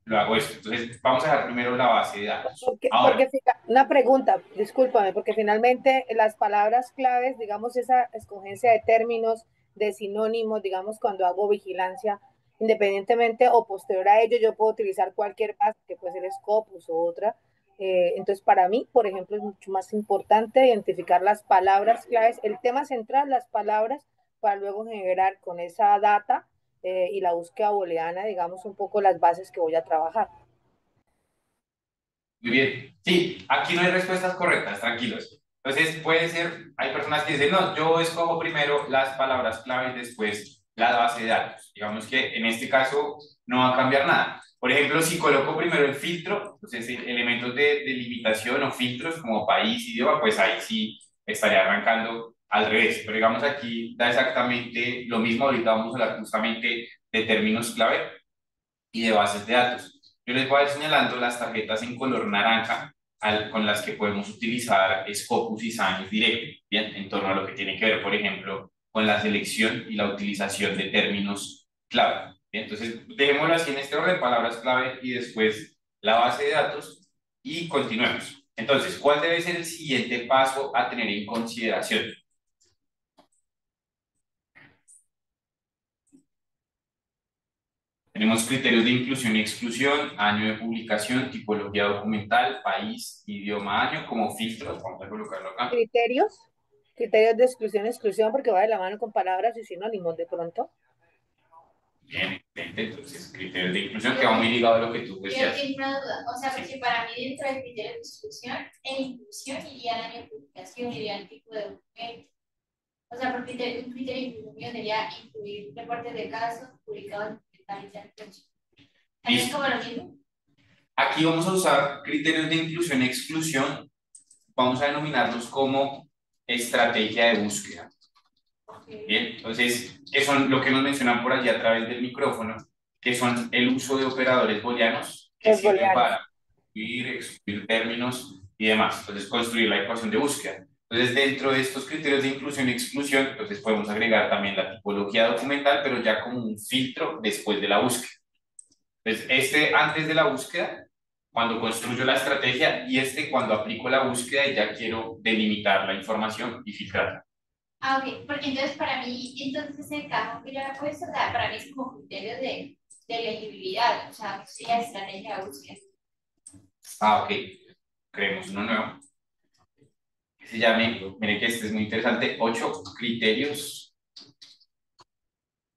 lo hago esto. Entonces vamos a dejar primero la base de datos. Ahora, Una pregunta, discúlpame, porque finalmente las palabras claves, digamos, esa escogencia de términos, de sinónimos, digamos, cuando hago vigilancia, independientemente o posterior a ello, yo puedo utilizar cualquier base, que puede ser Scopus o otra. Entonces, para mí, por ejemplo, es mucho más importante identificar las palabras claves, el tema central, las palabras, para luego generar con esa data y la búsqueda booleana, digamos, un poco las bases que voy a trabajar. muy bien. Sí, aquí no hay respuestas correctas, tranquilos. Entonces puede ser, hay personas que dicen, no, yo escojo primero las palabras clave y después la base de datos. Digamos que en este caso no va a cambiar nada. Por ejemplo, si coloco primero el filtro, entonces elementos de limitación o filtros como país, idioma, pues ahí sí estaría arrancando al revés. Pero digamos aquí da exactamente lo mismo. Ahorita vamos a hablar justamente de términos clave y de bases de datos. Yo les voy a ir señalando las tarjetas en color naranja con las que podemos utilizar Scopus y Science Direct, bien, en torno a lo que tiene que ver, por ejemplo, con la selección y la utilización de términos clave. Bien, entonces, dejémoslo así en este orden, palabras clave y después la base de datos y continuemos. Entonces, ¿cuál debe ser el siguiente paso a tener en consideración? Tenemos criterios de inclusión y exclusión, año de publicación, tipología documental, país, idioma, año, como filtros. Vamos a colocarlo acá. Criterios de exclusión, porque va de la mano con palabras y sinónimos de pronto. Bien, excelente. Entonces, criterios de inclusión que va muy ligado a lo que tú Yo decías. tengo una duda, o sea, porque para mí dentro del criterio de exclusión e inclusión iría el año de publicación, iría el tipo de documento. O sea, por criterio, un criterio de inclusión sería incluir reportes de casos publicados en documentales de ¿también es como lo mismo? Aquí vamos a usar criterios de inclusión y exclusión. Vamos a denominarlos como estrategia de búsqueda. Bien, entonces, ¿qué son lo que nos mencionan por allí a través del micrófono? Que son el uso de operadores booleanos que Los sirven booleanos. para incluir, excluir términos y demás. Entonces, construir la ecuación de búsqueda. Entonces, dentro de estos criterios de inclusión y exclusión, entonces podemos agregar también la tipología documental, pero ya como un filtro después de la búsqueda. Entonces, este antes de la búsqueda, cuando construyo la estrategia, y este cuando aplico la búsqueda y ya quiero delimitar la información y filtrarla. Ah, ok, porque entonces para mí, entonces ese campo que yo he puesto, o sea, para mí es como criterio de elegibilidad, o sea, sería estrategia de búsqueda. Ah, ok. Creemos uno nuevo. Que se llame, mire que este es muy interesante, 8 criterios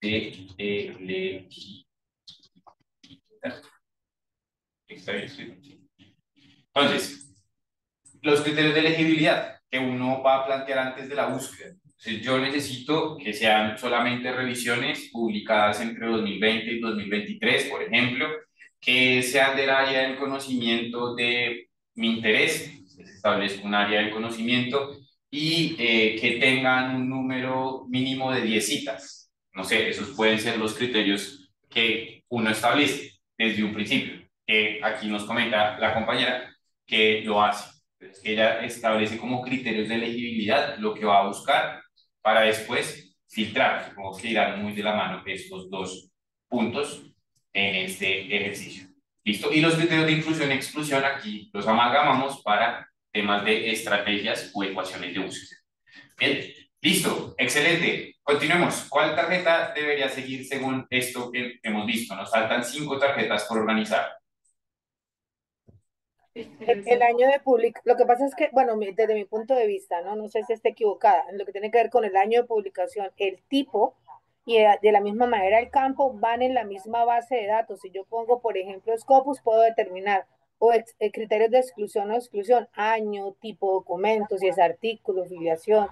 de elegibilidad. Está bien, sí. Entonces, los criterios de elegibilidad que uno va a plantear antes de la búsqueda. Entonces, yo necesito que sean solamente revisiones publicadas entre 2020 y 2023, por ejemplo, que sean del área del conocimiento de mi interés, se establezca un área del conocimiento y que tengan un número mínimo de 10 citas. No sé, esos pueden ser los criterios que uno establece desde un principio, que aquí nos comenta la compañera que lo hace. Entonces, ella establece como criterios de elegibilidad lo que va a buscar para después filtrar. Supongo que irán muy de la mano estos dos puntos en este ejercicio. ¿Listo? Y los criterios de inclusión y exclusión aquí los amalgamamos para temas de estrategias o ecuaciones de búsqueda. Bien, listo, excelente. Continuemos. ¿Cuál tarjeta debería seguir según esto que hemos visto? Nos faltan 5 tarjetas por organizar. El año de publicación, lo que pasa es que, bueno, desde mi punto de vista, ¿no? No sé si esté equivocada, en lo que tiene que ver con el año de publicación, el tipo y de la misma manera el campo van en la misma base de datos. Si yo pongo, por ejemplo, Scopus, puedo determinar criterios de exclusión o exclusión, año, tipo, documento, si es artículo, filiación,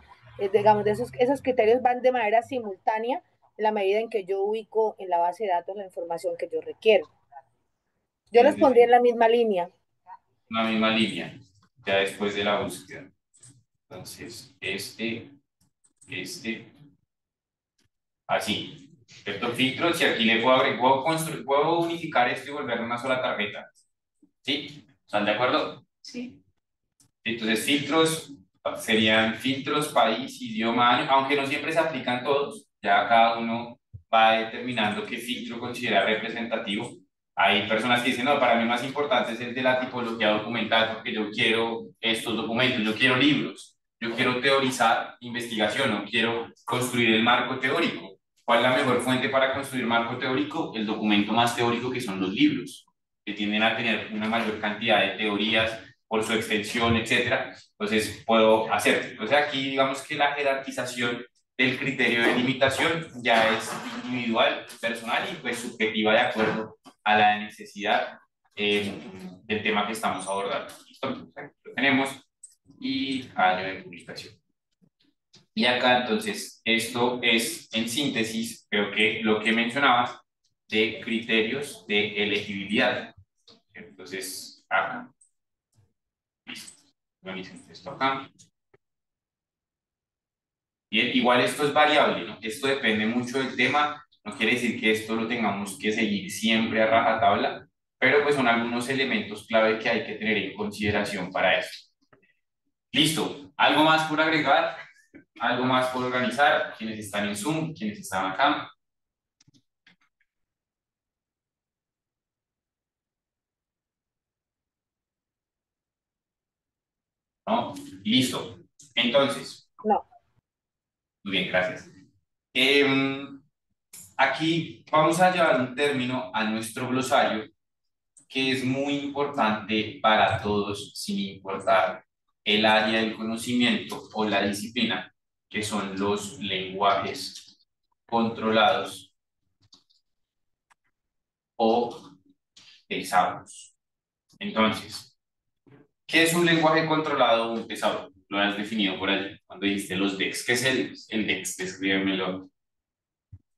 digamos, esos criterios van de manera simultánea en la medida en que yo ubico en la base de datos la información que yo requiero. Yo los pondría en la misma línea. Una misma línea, ya después de la búsqueda. Entonces, así. ¿Cierto? Filtros y aquí le puedo unificar esto y volverlo una sola tarjeta. ¿Sí? ¿Están de acuerdo? Sí. Entonces, filtros serían filtros, país, idioma, año, aunque no siempre se aplican todos, ya cada uno va determinando qué filtro considera representativo. Hay personas que dicen, no, para mí más importante es el de la tipología documental, porque yo quiero estos documentos, yo quiero libros, yo quiero teorizar investigación, no quiero construir el marco teórico. ¿Cuál es la mejor fuente para construir marco teórico? El documento más teórico, que son los libros, que tienden a tener una mayor cantidad de teorías por su extensión, etcétera. Entonces puedo hacer. Entonces aquí digamos que la jerarquización del criterio de limitación ya es individual, personal y pues subjetiva de acuerdo a la necesidad del tema que estamos abordando. ¿Listo? Entonces, lo tenemos. y año de publicación. Y acá entonces, esto es en síntesis, creo que lo que mencionabas de criterios de elegibilidad. Entonces, acá, listo, organicen esto acá. Bien, igual esto es variable, ¿no? Esto depende mucho del tema, no quiere decir que esto lo tengamos que seguir siempre a rajatabla, pero pues son algunos elementos clave que hay que tener en consideración para eso. Listo, ¿algo más por agregar? ¿Algo más por organizar? ¿Quiénes están en Zoom? ¿Quiénes están acá? ¿No? Listo. Entonces, No. muy bien, gracias. Aquí vamos a llevar un término a nuestro glosario que es muy importante para todos, sin importar el área del conocimiento o la disciplina, que son los lenguajes controlados o tesauros. Entonces, ¿qué es un lenguaje controlado o un tesauro? Lo has definido por allí, cuando dijiste los DEX. ¿Qué es el DEX? Descríbemelo.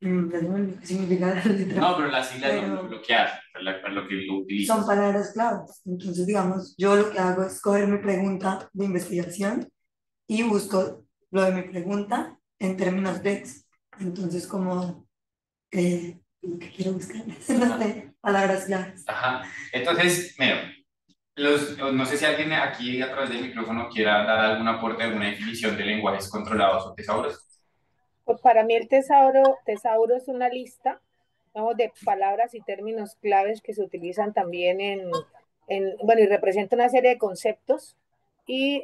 Ya se me olvidó qué significa la letra. No, pero las siglas Pero lo que hace, para lo que lo utilizas. son palabras claves. Entonces, digamos, yo lo que hago es coger mi pregunta de investigación y busco lo de mi pregunta en términos de ex. Entonces, como lo que quiero buscar es no sé, palabras claves. Ajá. Entonces, mira, no sé si alguien aquí a través del micrófono quiera dar algún aporte, alguna definición de lenguajes controlados o tesauros. Pues para mí el tesauro es una lista, vamos, de palabras y términos claves que se utilizan también bueno, y representa una serie de conceptos. Y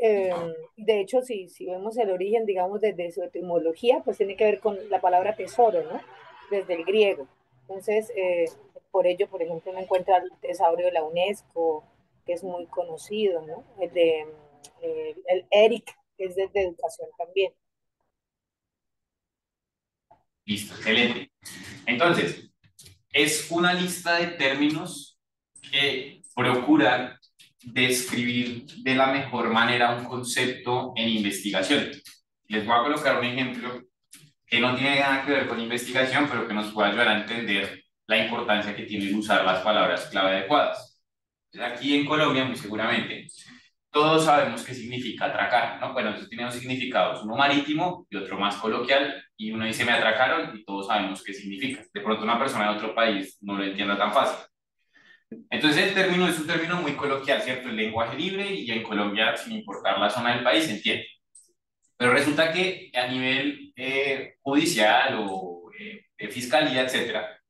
de hecho, si vemos el origen, digamos, desde su etimología, pues tiene que ver con la palabra tesoro, ¿no? Desde el griego. Entonces, por ello, por ejemplo, uno encuentra el tesaurio de la UNESCO, que es muy conocido, ¿no? El ERIC, que es de educación también. Listo, excelente. Entonces, es una lista de términos que procuran describir de la mejor manera un concepto en investigación. Les voy a colocar un ejemplo que no tiene nada que ver con investigación, pero que nos puede ayudar a entender la importancia que tiene usar las palabras clave adecuadas. Entonces, aquí en Colombia, muy seguramente, todos sabemos qué significa atracar, ¿no? Bueno, eso tiene dos significados, uno marítimo y otro más coloquial, y uno dice me atracaron y todos sabemos qué significa. De pronto una persona de otro país no lo entienda tan fácil. Entonces el término es un término muy coloquial, ¿cierto? El lenguaje libre y en Colombia, sin importar la zona del país, se entiende. Pero resulta que a nivel judicial o de fiscalía, etcétera,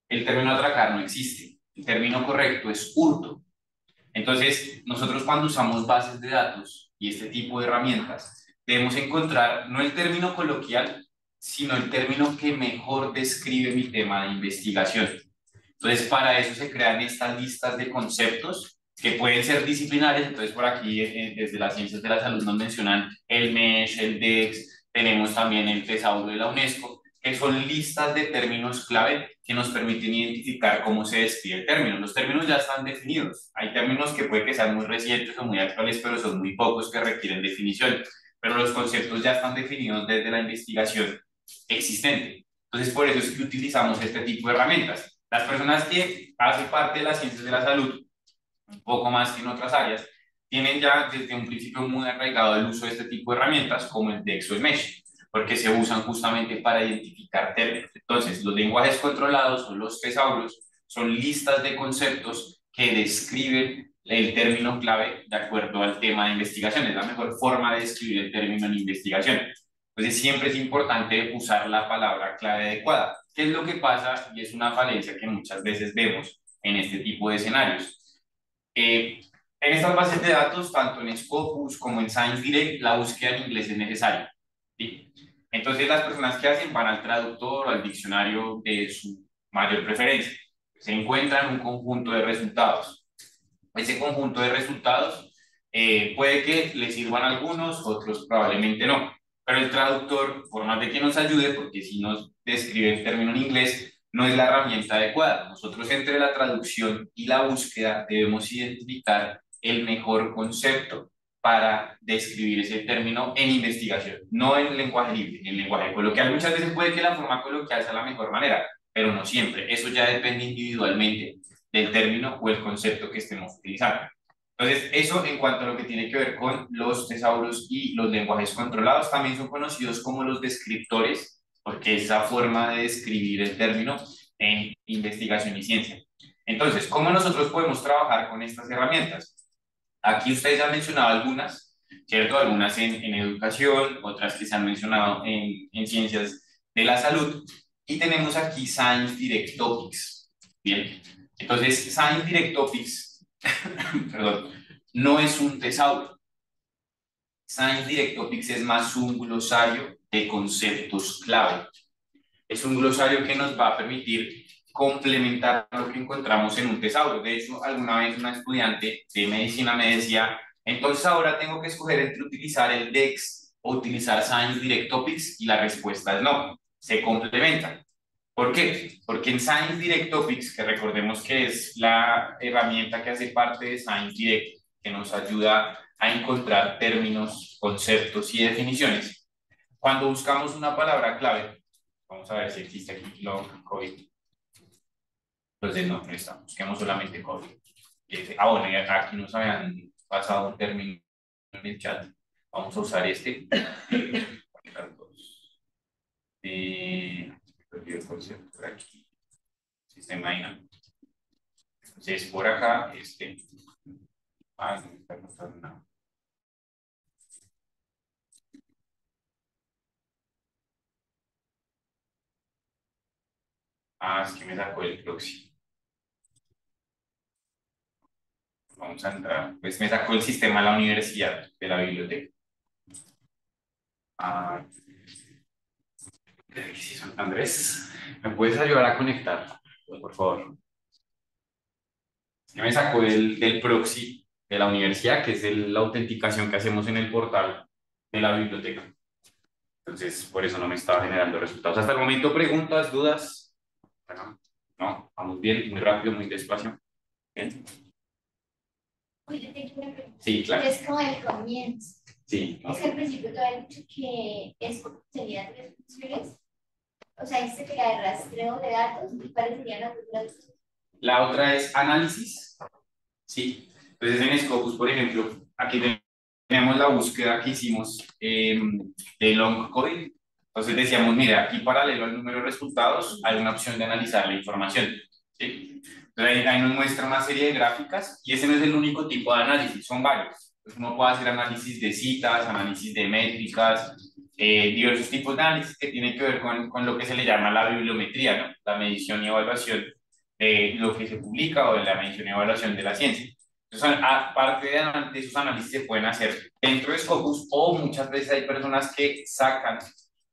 el término atracar no existe. El término correcto es hurto. Entonces, nosotros cuando usamos bases de datos y este tipo de herramientas, debemos encontrar no el término coloquial, sino el término que mejor describe mi tema de investigación. Entonces, para eso se crean estas listas de conceptos que pueden ser disciplinares. Entonces, por aquí, desde las ciencias de la salud nos mencionan el MESH, el DEX, tenemos también el tesauro de la UNESCO, que son listas de términos clave que nos permiten identificar cómo se describe el término. Los términos ya están definidos. Hay términos que puede que sean muy recientes o muy actuales, pero son muy pocos que requieren definición. Pero los conceptos ya están definidos desde la investigación existente. Entonces, por eso es que utilizamos este tipo de herramientas. Las personas que hacen parte de las ciencias de la salud, un poco más que en otras áreas, tienen ya desde un principio muy arraigado el uso de este tipo de herramientas como el DEX o el MESH, porque se usan justamente para identificar términos. Entonces, los lenguajes controlados o los tesauros son listas de conceptos que describen el término clave de acuerdo al tema de investigación. Es la mejor forma de describir el término en investigación. Entonces, siempre es importante usar la palabra clave adecuada. ¿Qué es lo que pasa? Y es una falencia que muchas veces vemos en este tipo de escenarios. En estas bases de datos, tanto en Scopus como en ScienceDirect, la búsqueda en inglés es necesaria, ¿sí? Entonces, las personas que hacen van al traductor o al diccionario de su mayor preferencia. Se encuentran un conjunto de resultados. Ese conjunto de resultados puede que les sirvan algunos, otros probablemente no. Pero el traductor, por más de que nos ayude, porque si nos describe el término en inglés, no es la herramienta adecuada. Nosotros entre la traducción y la búsqueda debemos identificar el mejor concepto para describir ese término en investigación, no en lenguaje libre, en lenguaje coloquial. Muchas veces puede que la forma coloquial sea la mejor manera, pero no siempre. Eso ya depende individualmente del término o el concepto que estemos utilizando. Entonces, eso en cuanto a lo que tiene que ver con los tesauros y los lenguajes controlados, también son conocidos como los descriptores, porque es esa forma de describir el término en investigación y ciencia. Entonces, ¿cómo nosotros podemos trabajar con estas herramientas? Aquí ustedes han mencionado algunas, ¿cierto? Algunas en educación, otras que se han mencionado en ciencias de la salud. Y tenemos aquí Science Direct Topics. Bien, entonces Science Direct Topics, perdón, no es un tesauro. Science Direct Topics es más un glosario de conceptos clave. Es un glosario que nos va a permitir complementar lo que encontramos en un tesauro. De hecho, alguna vez una estudiante de medicina me decía, entonces ahora tengo que escoger entre utilizar el DEX o utilizar Science Direct Topics, y la respuesta es no, se complementan. ¿Por qué? Porque en Science Direct Topics, que recordemos que es la herramienta que hace parte de Science Direct, que nos ayuda a encontrar términos, conceptos y definiciones, cuando buscamos una palabra clave, vamos a ver si existe aquí long COVID. Entonces no está, busquemos solamente COVID. Bueno, aquí nos habían pasado un término en el chat. Vamos a usar este. El concepto por aquí. Sistema dinámico. Entonces por acá, Ay, no me está mostrando nada. Es que me sacó el proxy. Vamos a entrar. Pues me sacó el sistema de la universidad, de la biblioteca. Andrés, ¿me puedes ayudar a conectar? Por favor. Ya me sacó del proxy de la universidad, que es la autenticación que hacemos en el portal de la biblioteca. Entonces, por eso no me estaba generando resultados. Hasta el momento, preguntas, dudas. Bueno, no, vamos bien, muy rápido, muy despacio. Bien. Oye, te quiero una pregunta. Sí, claro. Es como el comienzo. Sí. Es que al principio tú habías dicho que eso sería tres funciones. O sea, dice que la de rastreo de datos, ¿y cuáles serían las otras? La otra es análisis. Sí. Entonces, en Scopus, por ejemplo, aquí tenemos la búsqueda que hicimos de long COVID. Entonces decíamos, mira, aquí paralelo al número de resultados hay una opción de analizar la información. ¿Sí? Entonces ahí nos muestra una serie de gráficas, y ese no es el único tipo de análisis, son varios. Entonces uno puede hacer análisis de citas, análisis de métricas, diversos tipos de análisis que tienen que ver con lo que se le llama la bibliometría, ¿no? La medición y evaluación de lo que se publica, o de la medición y evaluación de la ciencia. Entonces, aparte de esos análisis se pueden hacer dentro de Scopus, o muchas veces hay personas que sacan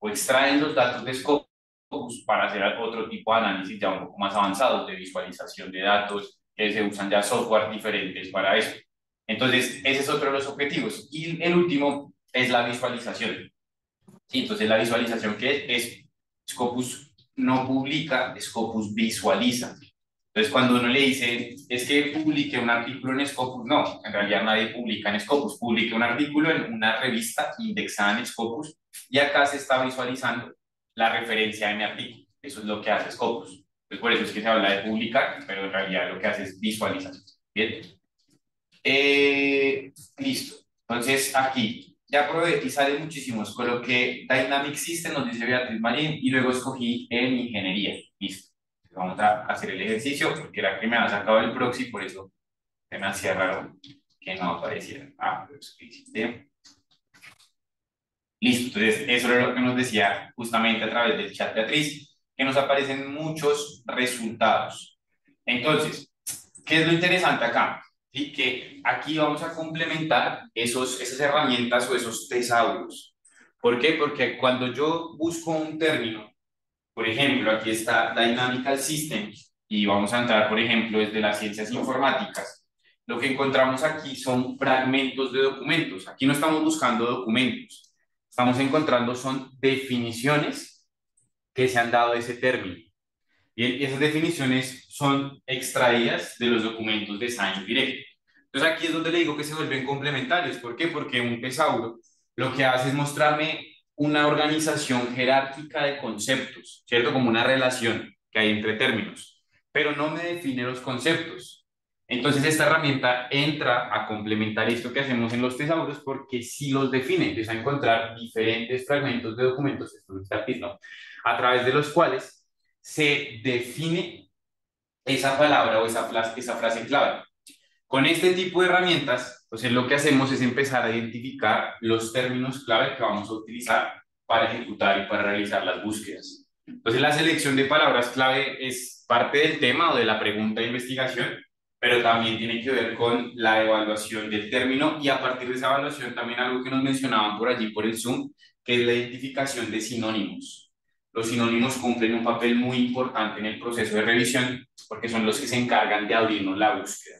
o extraen los datos de Scopus para hacer otro tipo de análisis ya un poco más avanzados, de visualización de datos, que se usan ya software diferentes para eso. Entonces, ese es otro de los objetivos. Y el último es la visualización. ¿Sí? Entonces, la visualización, ¿qué es? Scopus no publica, Scopus visualiza. Entonces, cuando uno le dice, es que publique un artículo en Scopus, no, en realidad nadie publica en Scopus, publica un artículo en una revista indexada en Scopus, y acá se está visualizando la referencia de mi artículo. Eso es lo que hace Scopus. Entonces, por eso es que se habla de publicar, pero en realidad lo que hace es visualizar. Bien. Listo. Entonces, aquí ya probé y sale muchísimos. Coloqué Dynamic System, nos dice Beatriz Marín, y luego escogí en ingeniería. Listo. Vamos a hacer el ejercicio, porque era que me ha sacado el proxy, por eso se me hacía raro que no apareciera. Pero explicité. Listo, entonces eso era lo que nos decía justamente a través del chat Beatriz, que nos aparecen muchos resultados. Entonces, ¿qué es lo interesante acá? ¿Sí? Que aquí vamos a complementar esas herramientas o esos tesauros. ¿Por qué? Porque cuando yo busco un término, por ejemplo, aquí está Dynamical Systems, y vamos a entrar, por ejemplo, desde las ciencias informáticas. Lo que encontramos aquí son fragmentos de documentos. Aquí no estamos buscando documentos, estamos encontrando son definiciones que se han dado de ese término. Y esas definiciones son extraídas de los documentos de Science Direct. Entonces aquí es donde le digo que se vuelven complementarios. ¿Por qué? Porque un tesauro lo que hace es mostrarme una organización jerárquica de conceptos, ¿cierto? Como una relación que hay entre términos, pero no me define los conceptos. Entonces esta herramienta entra a complementar esto que hacemos en los tesauros porque sí los define, empieza a encontrar diferentes fragmentos de documentos, esto es Statis, ¿no? A través de los cuales se define esa palabra o esa frase clave. Con este tipo de herramientas, pues lo que hacemos es empezar a identificar los términos clave que vamos a utilizar para ejecutar y para realizar las búsquedas. Entonces, la selección de palabras clave es parte del tema o de la pregunta de investigación, pero también tiene que ver con la evaluación del término y a partir de esa evaluación también algo que nos mencionaban por allí por el Zoom, que es la identificación de sinónimos. Los sinónimos cumplen un papel muy importante en el proceso de revisión porque son los que se encargan de abrirnos la búsqueda.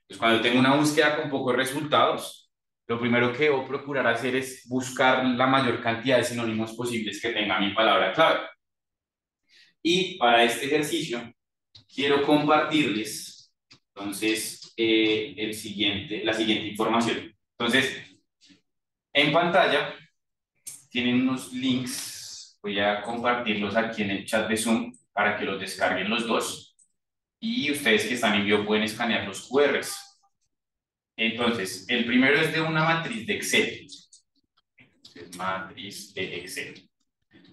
Pues cuando tengo una búsqueda con pocos resultados, lo primero que debo procurar hacer es buscar la mayor cantidad de sinónimos posibles que tenga mi palabra clave. Y para este ejercicio, quiero compartirles, entonces, la siguiente información. Entonces, en pantalla tienen unos links, voy a compartirlos aquí en el chat de Zoom para que los descarguen los dos. Y ustedes que están en vivo pueden escanear los QRs. Entonces, el primero es de una matriz de Excel. Matriz de Excel.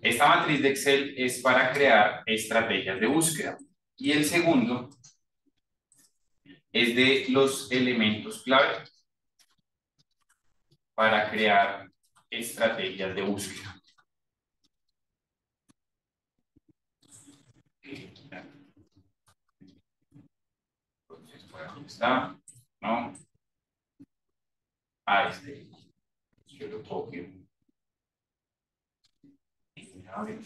Esta matriz de Excel es para crear estrategias de búsqueda. Y el segundo es de los elementos clave para crear estrategias de búsqueda. Entonces, por aquí está, ¿no? Yo lo copio. A ver.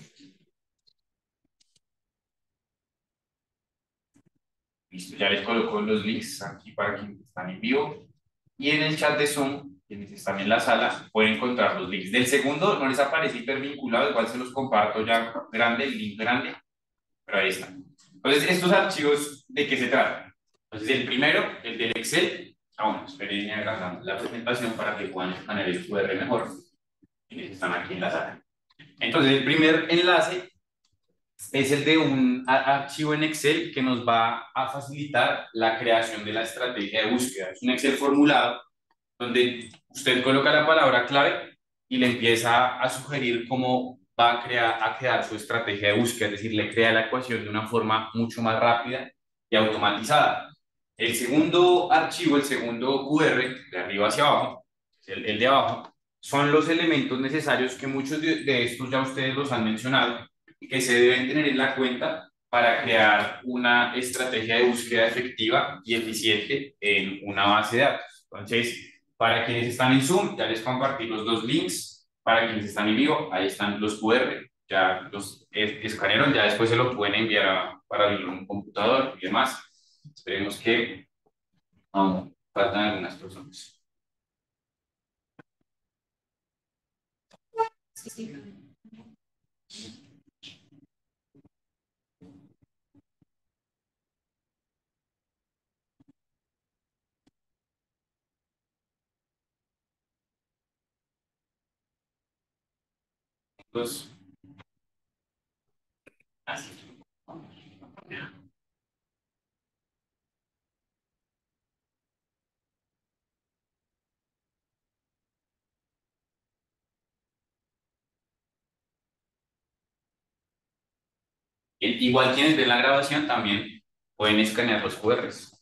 Listo, ya les coloco los links aquí para quienes están en vivo. Y en el chat de Zoom, quienes están en la sala, pueden encontrar los links. Del segundo no les aparece hipervinculado, igual se los comparto ya grande, el link grande, pero ahí está. Entonces, estos archivos, ¿de qué se tratan? Entonces, el primero, el del Excel. Bueno, esperen, hagamos la presentación para que puedan escanear el QR mejor. Quienes están aquí en la sala. Entonces, el primer enlace es el de un archivo en Excel que nos va a facilitar la creación de la estrategia de búsqueda. Es un Excel formulado donde usted coloca la palabra clave y le empieza a sugerir cómo va a crear su estrategia de búsqueda, es decir, le crea la ecuación de una forma mucho más rápida y automatizada. El segundo archivo, el segundo QR, de arriba hacia abajo, el de abajo, son los elementos necesarios que muchos de estos ya ustedes los han mencionado y que se deben tener en la cuenta para crear una estrategia de búsqueda efectiva y eficiente en una base de datos. Entonces, para quienes están en Zoom, ya les compartí los dos links. Para quienes están en vivo, ahí están los QR, ya los escanearon, ya después se lo pueden enviar para abrirlo en un computador y demás. Esperemos que aún faltan algunas personas. Sí. Entonces, así. Igual quienes ven la grabación también pueden escanear los QRs.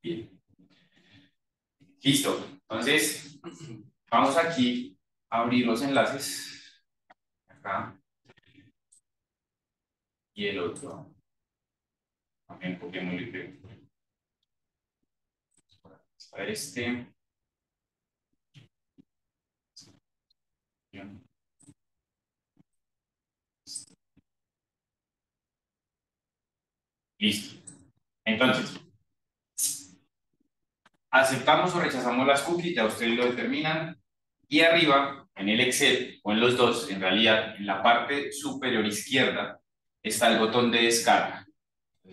Bien. Listo. Entonces, vamos aquí a abrir los enlaces. Acá. Y el otro. También copiamos el este. Listo. Entonces, aceptamos o rechazamos las cookies, ya ustedes lo determinan. Y arriba, en el Excel, o en los dos, en realidad, en la parte superior izquierda, está el botón de descarga.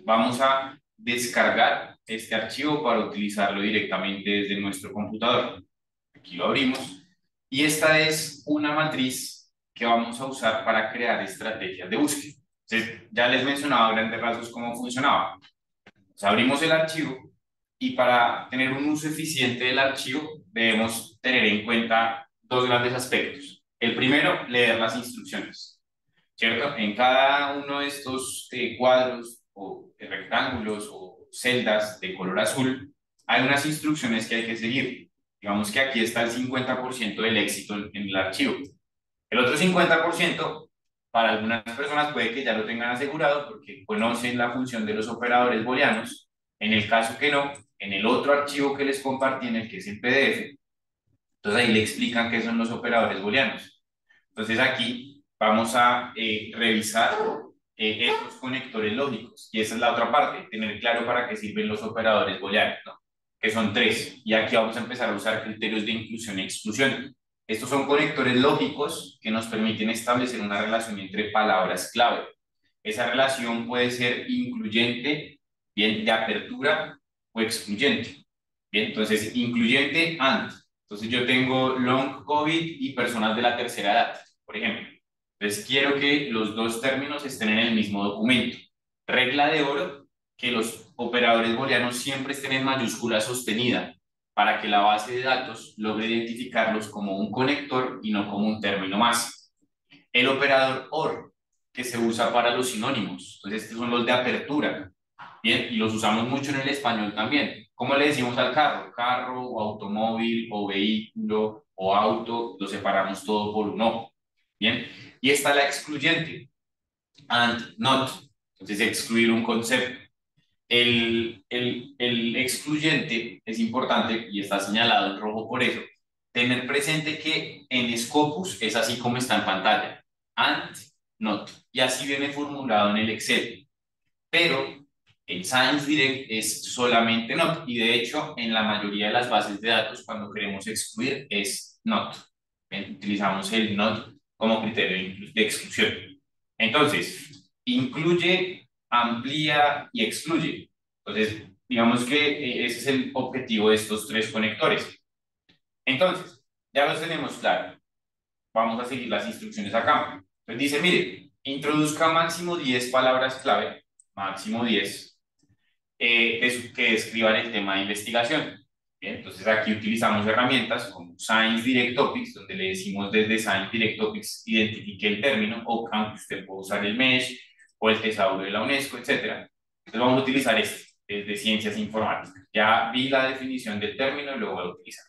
Vamos a descargar este archivo para utilizarlo directamente desde nuestro computador. Aquí lo abrimos. Y esta es una matriz que vamos a usar para crear estrategias de búsqueda. Entonces, ya les mencionaba a grandes rasgos cómo funcionaba. Entonces, abrimos el archivo y para tener un uso eficiente del archivo debemos tener en cuenta dos grandes aspectos. El primero, leer las instrucciones, ¿cierto? En cada uno de estos cuadros o rectángulos o celdas de color azul hay unas instrucciones que hay que seguir. Digamos que aquí está el 50% del éxito en el archivo. El otro 50%, para algunas personas puede que ya lo tengan asegurado porque conocen la función de los operadores booleanos. En el caso que no, en el otro archivo que les compartí, en el que es el PDF, entonces ahí le explican qué son los operadores booleanos. Entonces aquí vamos a revisar estos conectores lógicos. Y esa es la otra parte, tener claro para qué sirven los operadores booleanos, ¿no? Que son tres. Y aquí vamos a empezar a usar criterios de inclusión y exclusión. Estos son conectores lógicos que nos permiten establecer una relación entre palabras clave. Esa relación puede ser incluyente, bien, de apertura o excluyente. Bien, entonces, incluyente and. Entonces, yo tengo long COVID y personas de la tercera edad, por ejemplo. Entonces, quiero que los dos términos estén en el mismo documento. Regla de oro, que los operadores booleanos siempre estén en mayúscula sostenida para que la base de datos logre identificarlos como un conector y no como un término más. El operador OR, que se usa para los sinónimos. Entonces, estos son los de apertura. Bien, y los usamos mucho en el español también. ¿Cómo le decimos al carro? Carro o automóvil o vehículo o auto, lo separamos todo por un O. Bien, y está la excluyente, and not. Entonces, excluir un concepto. El excluyente es importante y está señalado en rojo por eso. Tener presente que en Scopus es así como está en pantalla. And not. Y así viene formulado en el Excel. Pero en Science Direct es solamente not. Y de hecho, en la mayoría de las bases de datos, cuando queremos excluir, es not. Utilizamos el not como criterio de exclusión. Entonces, incluye, amplía y excluye. Entonces, digamos que ese es el objetivo de estos tres conectores. Entonces, ya los tenemos claro. Vamos a seguir las instrucciones acá. Entonces dice, mire, introduzca máximo 10 palabras clave, máximo 10, que describan el tema de investigación. Bien, entonces aquí utilizamos herramientas como Science Direct Topics, donde le decimos desde Science Direct Topics identifique el término, o aunque usted puede usar el MESH o el tesauro de la UNESCO, etc. Entonces vamos a utilizar este, desde Ciencias Informáticas. Ya vi la definición del término y lo voy a utilizar.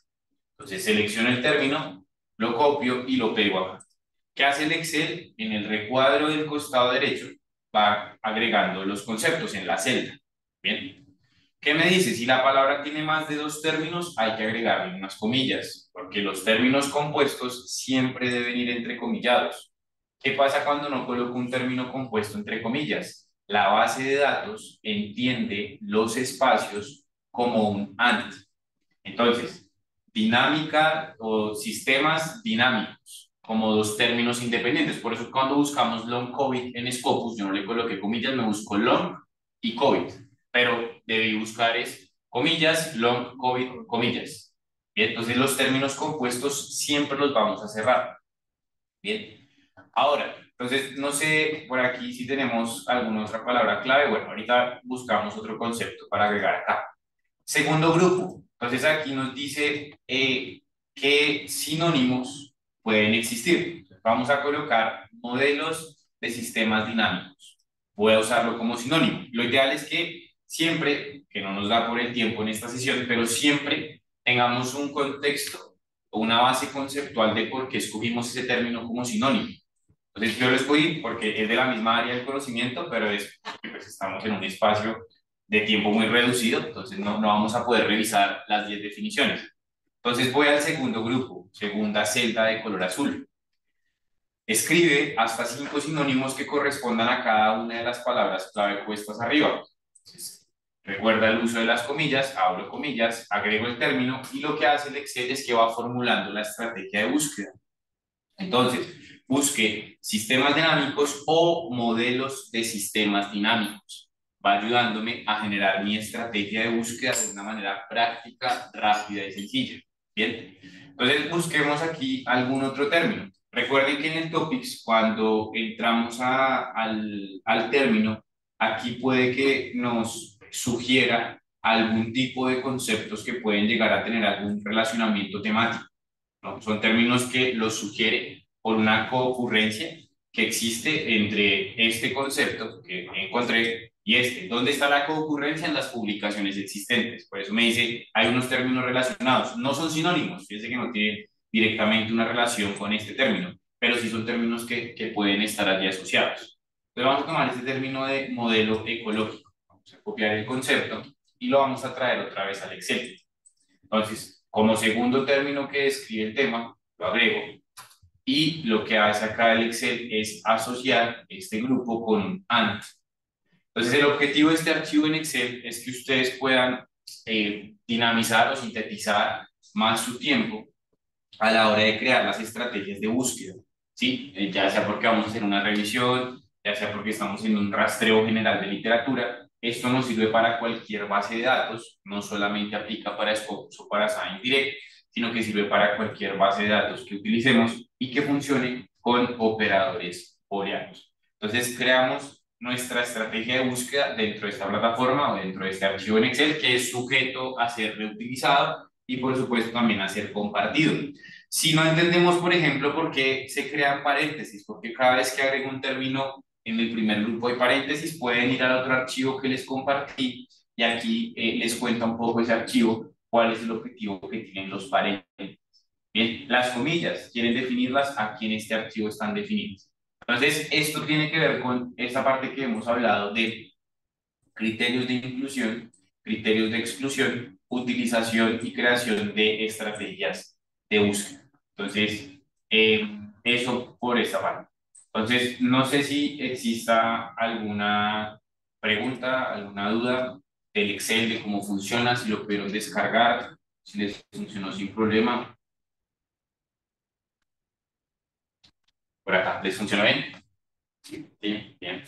Entonces selecciono el término, lo copio y lo pego acá. ¿Qué hace el Excel? En el recuadro del costado derecho va agregando los conceptos en la celda. Bien. ¿Qué me dice? Si la palabra tiene más de dos términos, hay que agregarle unas comillas, porque los términos compuestos siempre deben ir entrecomillados. ¿Qué pasa cuando no coloco un término compuesto entre comillas? La base de datos entiende los espacios como un AND. Entonces, dinámica o sistemas dinámicos, como dos términos independientes. Por eso cuando buscamos long COVID en Scopus, yo no le coloqué comillas, me busco long y COVID. Pero debí buscar es comillas, long, COVID, comillas. Bien, entonces los términos compuestos siempre los vamos a cerrar. Bien, ahora, entonces no sé por aquí si tenemos alguna otra palabra clave. Bueno, ahorita buscamos otro concepto para agregar acá. Segundo grupo, entonces aquí nos dice qué sinónimos pueden existir. Vamos a colocar modelos de sistemas dinámicos. Voy a usarlo como sinónimo. Lo ideal es que siempre, que no nos da por el tiempo en esta sesión, pero siempre tengamos un contexto o una base conceptual de por qué escogimos ese término como sinónimo. Entonces yo lo escogí porque es de la misma área del conocimiento, pero es porque pues, estamos en un espacio de tiempo muy reducido, entonces no vamos a poder revisar las 10 definiciones. Entonces voy al segundo grupo, segunda celda de color azul. Escribe hasta 5 sinónimos que correspondan a cada una de las palabras clave puestas arriba. Entonces, recuerda el uso de las comillas, abro comillas, agrego el término y lo que hace el Excel es que va formulando la estrategia de búsqueda. Entonces, busque sistemas dinámicos o modelos de sistemas dinámicos. va ayudándome a generar mi estrategia de búsqueda de una manera práctica, rápida y sencilla. Bien, entonces busquemos aquí algún otro término. Recuerden que en el Topics, cuando entramos al término, aquí puede que nos sugiera algún tipo de conceptos que pueden llegar a tener algún relacionamiento temático, ¿no? Son términos que los sugiere por una concurrencia que existe entre este concepto que encontré y este. ¿Dónde está la concurrencia? En las publicaciones existentes. Por eso me dice, hay unos términos relacionados. No son sinónimos, fíjense que no tienen directamente una relación con este término, pero sí son términos que pueden estar allí asociados. Entonces vamos a tomar este término de modelo ecológico. Vamos a copiar el concepto y lo vamos a traer otra vez al Excel. Entonces, como segundo término que describe el tema, lo agrego. Y lo que hace acá el Excel es asociar este grupo con un AND. Entonces, el objetivo de este archivo en Excel es que ustedes puedan dinamizar o sintetizar más su tiempo a la hora de crear las estrategias de búsqueda, ¿sí? Ya sea porque vamos a hacer una revisión, ya sea porque estamos en un rastreo general de literatura. Esto nos sirve para cualquier base de datos, no solamente aplica para Scopus o para ScienceDirect, sino que sirve para cualquier base de datos que utilicemos y que funcione con operadores booleanos. Entonces, creamos nuestra estrategia de búsqueda dentro de esta plataforma o dentro de este archivo en Excel que es sujeto a ser reutilizado y por supuesto también a ser compartido. Si no entendemos, por ejemplo, por qué se crean paréntesis, porque cada vez que agrego un término en el primer grupo de paréntesis, pueden ir al otro archivo que les compartí y aquí les cuenta un poco ese archivo, cuál es el objetivo que tienen los paréntesis. Bien, las comillas, quieren definirlas, aquí en este archivo están definidas. Entonces, esto tiene que ver con esta parte que hemos hablado de criterios de inclusión, criterios de exclusión, utilización y creación de estrategias de búsqueda. Entonces, eso por esta parte. Entonces, no sé si exista alguna pregunta, alguna duda del Excel, de cómo funciona, si lo pudieron descargar, si les funcionó sin problema. Por acá, ¿les funcionó bien? Sí, bien.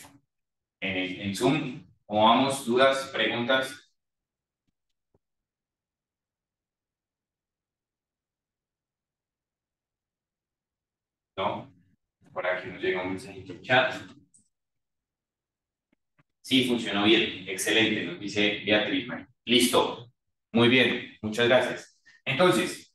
En Zoom, ¿cómo vamos? ¿Dudas, preguntas? ¿No? Por aquí nos llega un mensajito en chat. Sí, funcionó bien. Excelente, nos dice Beatriz. Listo. Muy bien, muchas gracias. Entonces,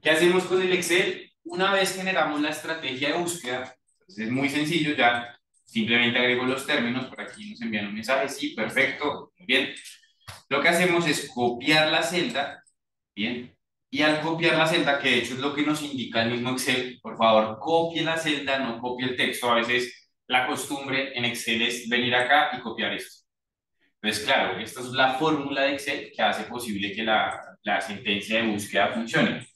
¿qué hacemos con el Excel? Una vez generamos la estrategia de búsqueda, entonces es muy sencillo ya, simplemente agrego los términos, por aquí nos envían un mensaje, sí, perfecto, muy bien. Lo que hacemos es copiar la celda, bien, y al copiar la celda, que de hecho es lo que nos indica el mismo Excel, por favor, copie la celda, no copie el texto. A veces la costumbre en Excel es venir acá y copiar esto. Entonces, claro, esta es la fórmula de Excel que hace posible que la sentencia de búsqueda funcione.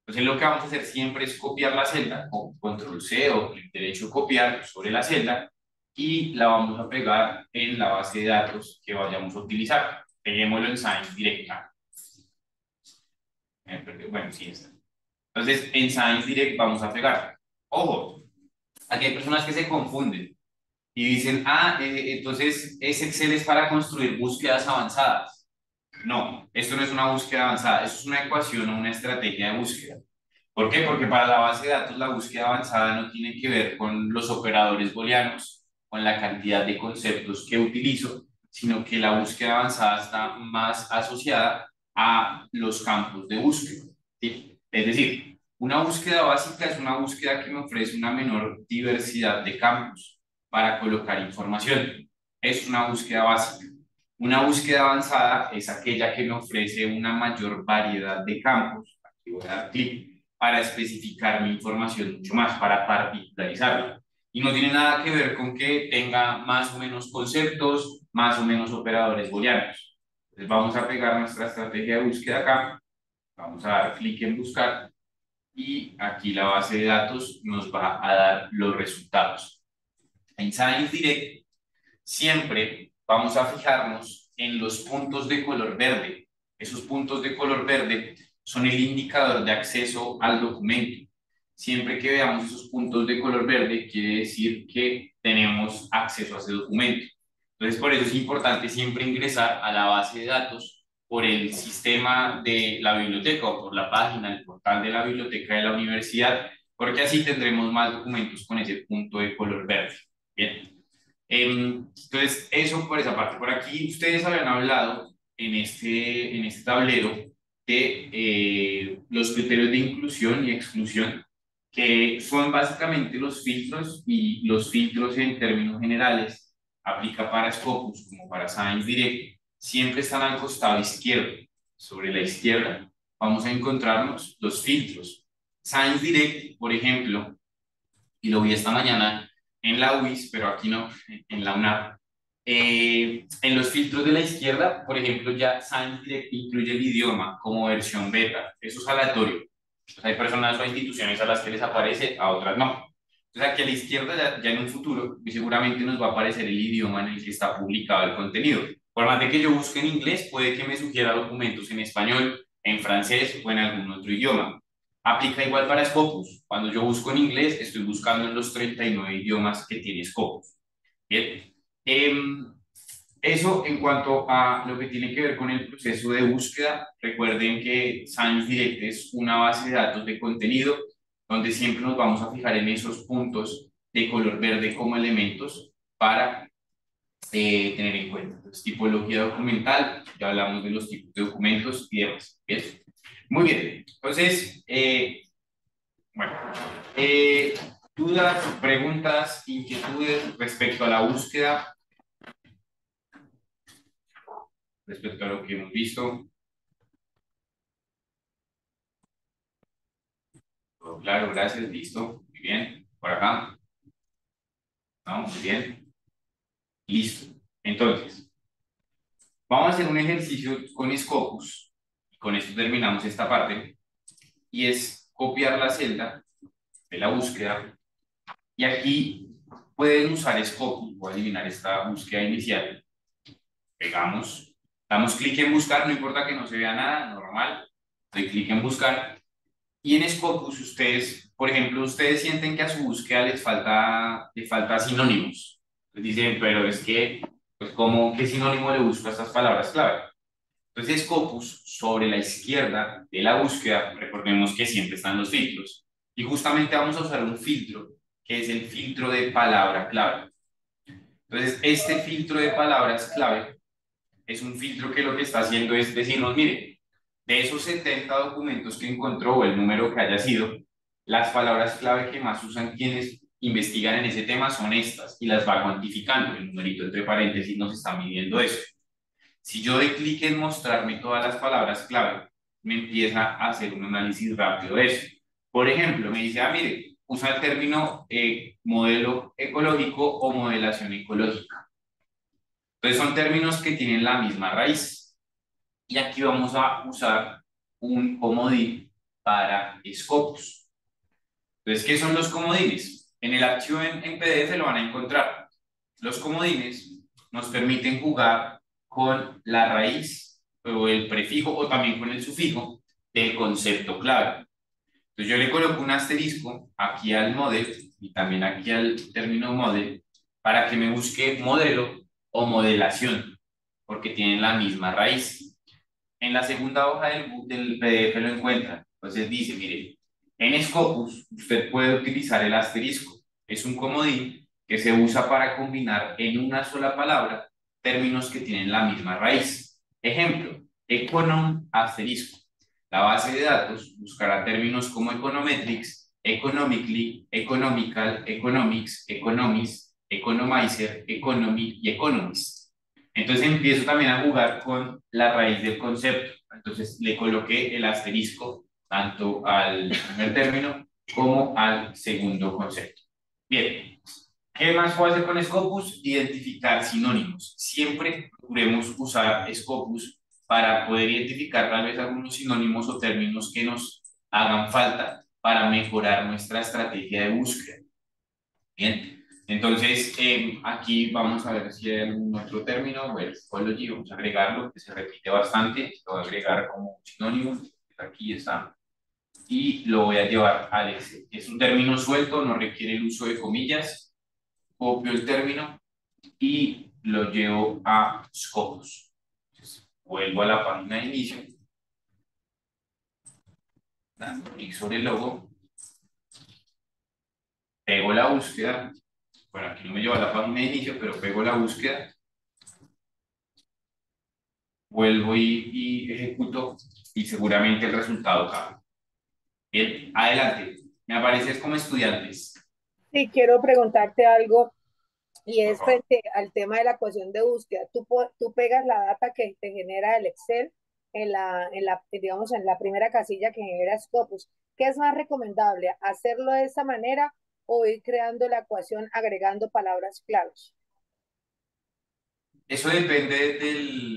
Entonces, lo que vamos a hacer siempre es copiar la celda con control C o clic derecho copiar sobre la celda y la vamos a pegar en la base de datos que vayamos a utilizar. Peguémoslo en ScienceDirect. Bueno, sí está. Entonces, en ScienceDirect vamos a pegar. Ojo, aquí hay personas que se confunden y dicen, entonces ese Excel es para construir búsquedas avanzadas. No, esto no es una búsqueda avanzada, eso es una ecuación o una estrategia de búsqueda. ¿Por qué? Porque para la base de datos la búsqueda avanzada no tiene que ver con los operadores booleanos, con la cantidad de conceptos que utilizo, sino que la búsqueda avanzada está más asociada a los campos de búsqueda, ¿sí? Es decir, una búsqueda básica es una búsqueda que me ofrece una menor diversidad de campos para colocar información. Es una búsqueda básica. Una búsqueda avanzada es aquella que me ofrece una mayor variedad de campos. Aquí voy a dar clic para especificar mi información mucho más, para particularizarla. Y no tiene nada que ver con que tenga más o menos conceptos, más o menos operadores booleanos. Entonces vamos a pegar nuestra estrategia de búsqueda acá, vamos a dar clic en buscar y aquí la base de datos nos va a dar los resultados. En ScienceDirect siempre vamos a fijarnos en los puntos de color verde. Esos puntos de color verde son el indicador de acceso al documento. Siempre que veamos esos puntos de color verde, quiere decir que tenemos acceso a ese documento. Entonces, por eso es importante siempre ingresar a la base de datos por el sistema de la biblioteca o por la página, el portal de la biblioteca de la universidad, porque así tendremos más documentos con ese punto de color verde. Bien. Entonces, eso por esa parte. Por aquí ustedes habían hablado en este tablero de los criterios de inclusión y exclusión, que son básicamente los filtros, y los filtros en términos generales aplica para Scopus como para Science Direct, siempre están al costado izquierdo. Sobre la izquierda vamos a encontrarnos los filtros. Science Direct, por ejemplo, y lo vi esta mañana en la UIS, pero aquí no, en la UNAP. En los filtros de la izquierda, por ejemplo, ya Science Direct incluye el idioma como versión beta. Eso es aleatorio. Entonces, hay personas o instituciones a las que les aparece, a otras no. Entonces, aquí a la izquierda, ya en un futuro, y seguramente nos va a aparecer el idioma en el que está publicado el contenido. Por más de que yo busque en inglés, puede que me sugiera documentos en español, en francés o en algún otro idioma. Aplica igual para Scopus. Cuando yo busco en inglés, estoy buscando en los 39 idiomas que tiene Scopus. Bien. Eso en cuanto a lo que tiene que ver con el proceso de búsqueda. Recuerden que Science Direct es una base de datos de contenido donde siempre nos vamos a fijar en esos puntos de color verde como elementos para tener en cuenta. Entonces, tipología documental, ya hablamos de los tipos de documentos y demás. Bien. Muy bien, entonces, bueno, dudas, preguntas, inquietudes respecto a la búsqueda, respecto a lo que hemos visto. Todo claro, gracias, listo, muy bien. Por acá, no, muy bien, listo. Entonces, vamos a hacer un ejercicio con Scopus, y con esto terminamos esta parte, y es copiar la celda de la búsqueda, y aquí pueden usar Scopus. Voy a eliminar esta búsqueda inicial. Pegamos, damos clic en buscar, no importa que no se vea nada, normal, doy clic en buscar, y en Scopus ustedes, por ejemplo, ustedes sienten que a su búsqueda le falta sinónimos. Entonces dicen, pero es que, pues, ¿cómo, qué sinónimo le busco a estas palabras clave? Entonces Scopus, sobre la izquierda de la búsqueda, recordemos que siempre están los filtros, y justamente vamos a usar un filtro, que es el filtro de palabra clave. Entonces, este filtro de palabras clave es un filtro que lo que está haciendo es decirnos, mire, de esos 70 documentos que encontró, o el número que haya sido, las palabras clave que más usan quienes investigan en ese tema son estas, y las va cuantificando. El numerito entre paréntesis nos está midiendo eso. Si yo doy clic en mostrarme todas las palabras clave, me empieza a hacer un análisis rápido de eso. Por ejemplo, me dice, mire, usa el término modelo ecológico o modelación ecológica. Entonces son términos que tienen la misma raíz. Y aquí vamos a usar un comodín para Scopus. Entonces, ¿qué son los comodines? En el archivo en PDF lo van a encontrar. Los comodines nos permiten jugar con la raíz o el prefijo o también con el sufijo del concepto clave. Entonces yo le coloco un asterisco aquí al model y también aquí al término model para que me busque modelo o modelación, porque tienen la misma raíz. En la segunda hoja del PDF lo encuentran. Entonces dice, mire, en Scopus usted puede utilizar el asterisco. Es un comodín que se usa para combinar en una sola palabra términos que tienen la misma raíz. Ejemplo, econom asterisco. La base de datos buscará términos como econometrics, economically, economical, economics, economies, economizer, economy y economist. Entonces empiezo también a jugar con la raíz del concepto. Entonces le coloqué el asterisco tanto al primer término como al segundo concepto. Bien, ¿qué más puedo hacer con Scopus? Identificar sinónimos. Siempre procuremos usar Scopus para poder identificar tal vez algunos sinónimos o términos que nos hagan falta para mejorar nuestra estrategia de búsqueda. Bien, entonces aquí vamos a ver si hay algún otro término. Bueno, ecology, vamos a agregarlo, que se repite bastante. Lo voy a agregar como sinónimo. Aquí está. Y lo voy a llevar al Excel. Es un término suelto, no requiere el uso de comillas. Copio el término y lo llevo a Scopus. Entonces, vuelvo a la página de inicio, dando clic sobre el logo, pego la búsqueda. Bueno, aquí no me lleva a la página de inicio, pero pego la búsqueda, vuelvo y ejecuto y seguramente el resultado cambia. Bien, adelante. Me apareces como estudiantes, Sí, quiero preguntarte algo y por es favor. frente al tema de la ecuación de búsqueda. Tú pegas la data que te genera el Excel digamos, en la primera casilla que genera Scopus. ¿Qué es más recomendable? ¿Hacerlo de esa manera o ir creando la ecuación agregando palabras claves? Eso depende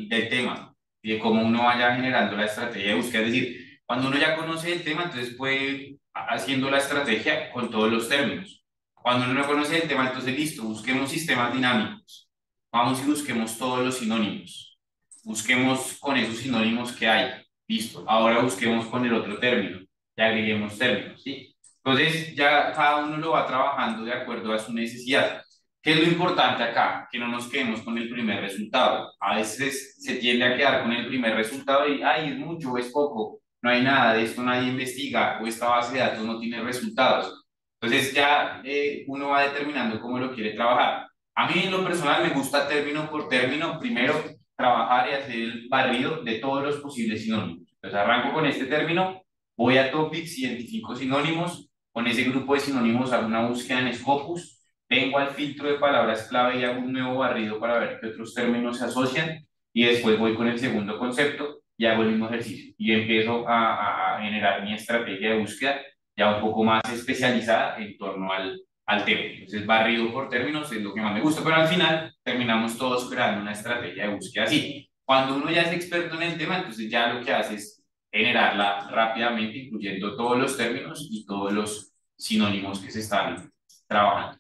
del tema y de cómo uno vaya generando la estrategia de búsqueda. Es decir, cuando uno ya conoce el tema, entonces puede ir haciendo la estrategia con todos los términos. Cuando uno no conoce el tema, entonces listo, busquemos sistemas dinámicos. Vamos y busquemos todos los sinónimos. Busquemos con esos sinónimos que hay. Listo. Ahora busquemos con el otro término. Y agreguemos términos, ¿sí? Entonces ya cada uno lo va trabajando de acuerdo a su necesidad. ¿Qué es lo importante acá? Que no nos quedemos con el primer resultado. A veces se tiende a quedar con el primer resultado y, ay, es mucho, es poco, no hay nada de esto, nadie investiga o esta base de datos no tiene resultados. Entonces ya uno va determinando cómo lo quiere trabajar. A mí en lo personal me gusta término por término, primero trabajar y hacer el barrido de todos los posibles sinónimos. Entonces arranco con este término, voy a Topics, identifico sinónimos, con ese grupo de sinónimos hago una búsqueda en Scopus, vengo al filtro de palabras clave y hago un nuevo barrido para ver qué otros términos se asocian y después voy con el segundo concepto y hago el mismo ejercicio y empiezo a generar mi estrategia de búsqueda ya un poco más especializada en torno al tema. Entonces, barrido por términos es lo que más me gusta, pero al final terminamos todos creando una estrategia de búsqueda así. Cuando uno ya es experto en el tema, entonces ya lo que hace es generarla rápidamente, incluyendo todos los términos y todos los sinónimos que se están trabajando.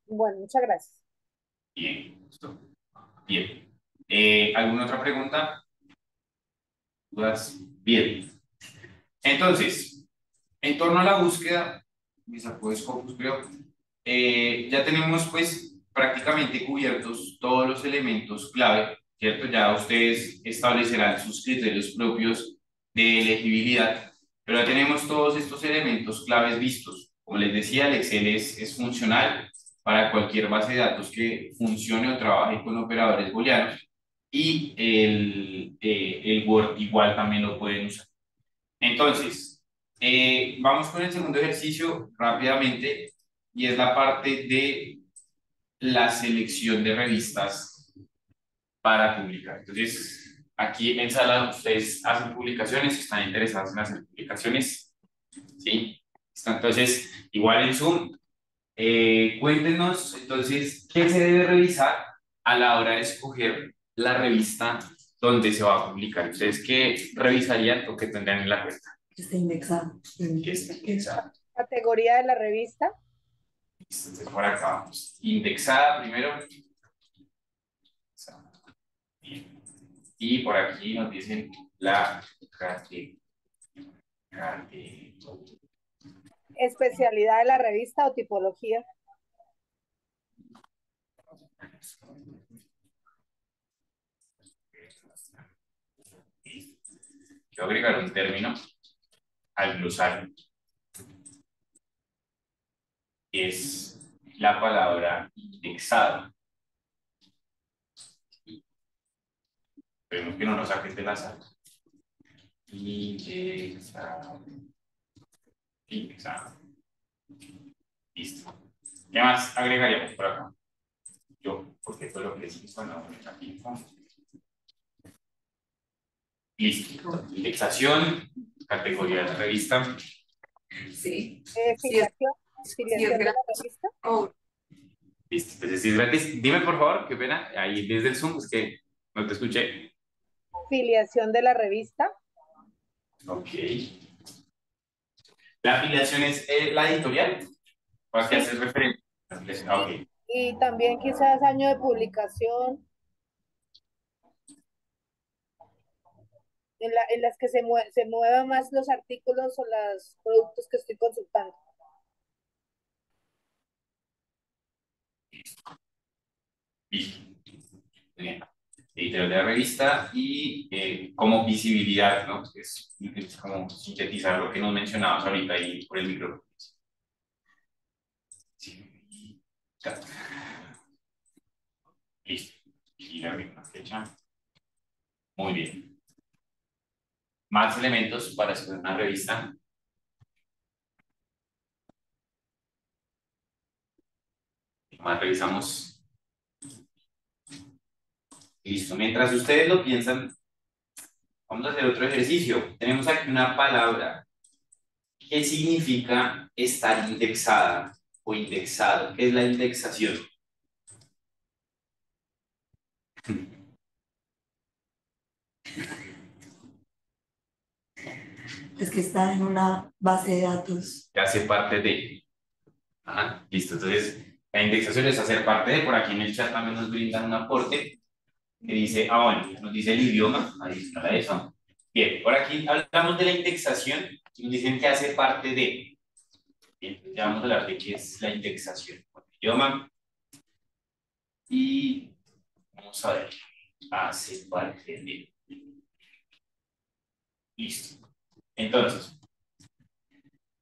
Bueno, muchas gracias. Bien, listo. Bien. ¿Alguna otra pregunta? ¿Dudas? Bien. Entonces, en torno a la búsqueda, me sacó de Scopus, creo, ya tenemos pues prácticamente cubiertos todos los elementos clave, ¿cierto? Ya ustedes establecerán sus criterios propios de elegibilidad, pero ya tenemos todos estos elementos claves vistos. Como les decía, el Excel es funcional para cualquier base de datos que funcione o trabaje con operadores booleanos y el Word igual también lo pueden usar. Entonces, vamos con el segundo ejercicio rápidamente y es la parte de la selección de revistas para publicar. Entonces, aquí en Sala ustedes hacen publicaciones, están interesados en hacer publicaciones, ¿sí? Entonces, igual en Zoom, cuéntenos entonces qué se debe revisar a la hora de escoger la revista donde se va a publicar. Ustedes, ¿qué revisarían o qué tendrían en la cuenta? Que esté indexado. Que esté indexada. Categoría de la revista. Entonces, por acá vamos. Indexada primero. Bien. Y por aquí nos dicen la categoría. Especialidad de la revista o tipología. Quiero agregar un término al glosario. Es la palabra indexado. Esperemos que no nos saquen de la sala. Indexado. Indexado. Listo. ¿Qué más agregaríamos por acá? Yo, porque fue lo que les hizo, no, aquí. Listo. Indexación, categoría de la revista. Sí, sí es, Filiación. sí es Filiación de la gratis. revista. Oh, Listo. Entonces, si es gratis, dime por favor, qué pena, ahí desde el Zoom, es que no te escuché. Filiación de la revista. Ok. La afiliación es la editorial, ¿para qué Sí. haces referencia? La afiliación, ah, ok. Y también quizás año de publicación, en las que se muevan más los artículos o los productos que estoy consultando. Listo. Muy bien. Editorial de la revista y como visibilidad, ¿no? Es como sintetizar lo que nos mencionabas ahorita ahí por el micrófono. Sí. Listo. Y la misma fecha. Muy bien. Más elementos para hacer una revista. Más revisamos. Listo. Mientras ustedes lo piensan, vamos a hacer otro ejercicio. Tenemos aquí una palabra. ¿Qué significa estar indexada o indexado? ¿Qué es la indexación? Es que está en una base de datos. Que hace parte de. Ajá, listo. Entonces, la indexación es hacer parte de. Por aquí en el chat también nos brindan un aporte que dice, bueno, nos dice el idioma, ahí está eso. Bien, por aquí hablamos de la indexación y nos dicen que hace parte de. Bien, ya vamos a hablar de qué es la indexación. Bueno, idioma. Y vamos a ver, hace parte de. Listo. Entonces,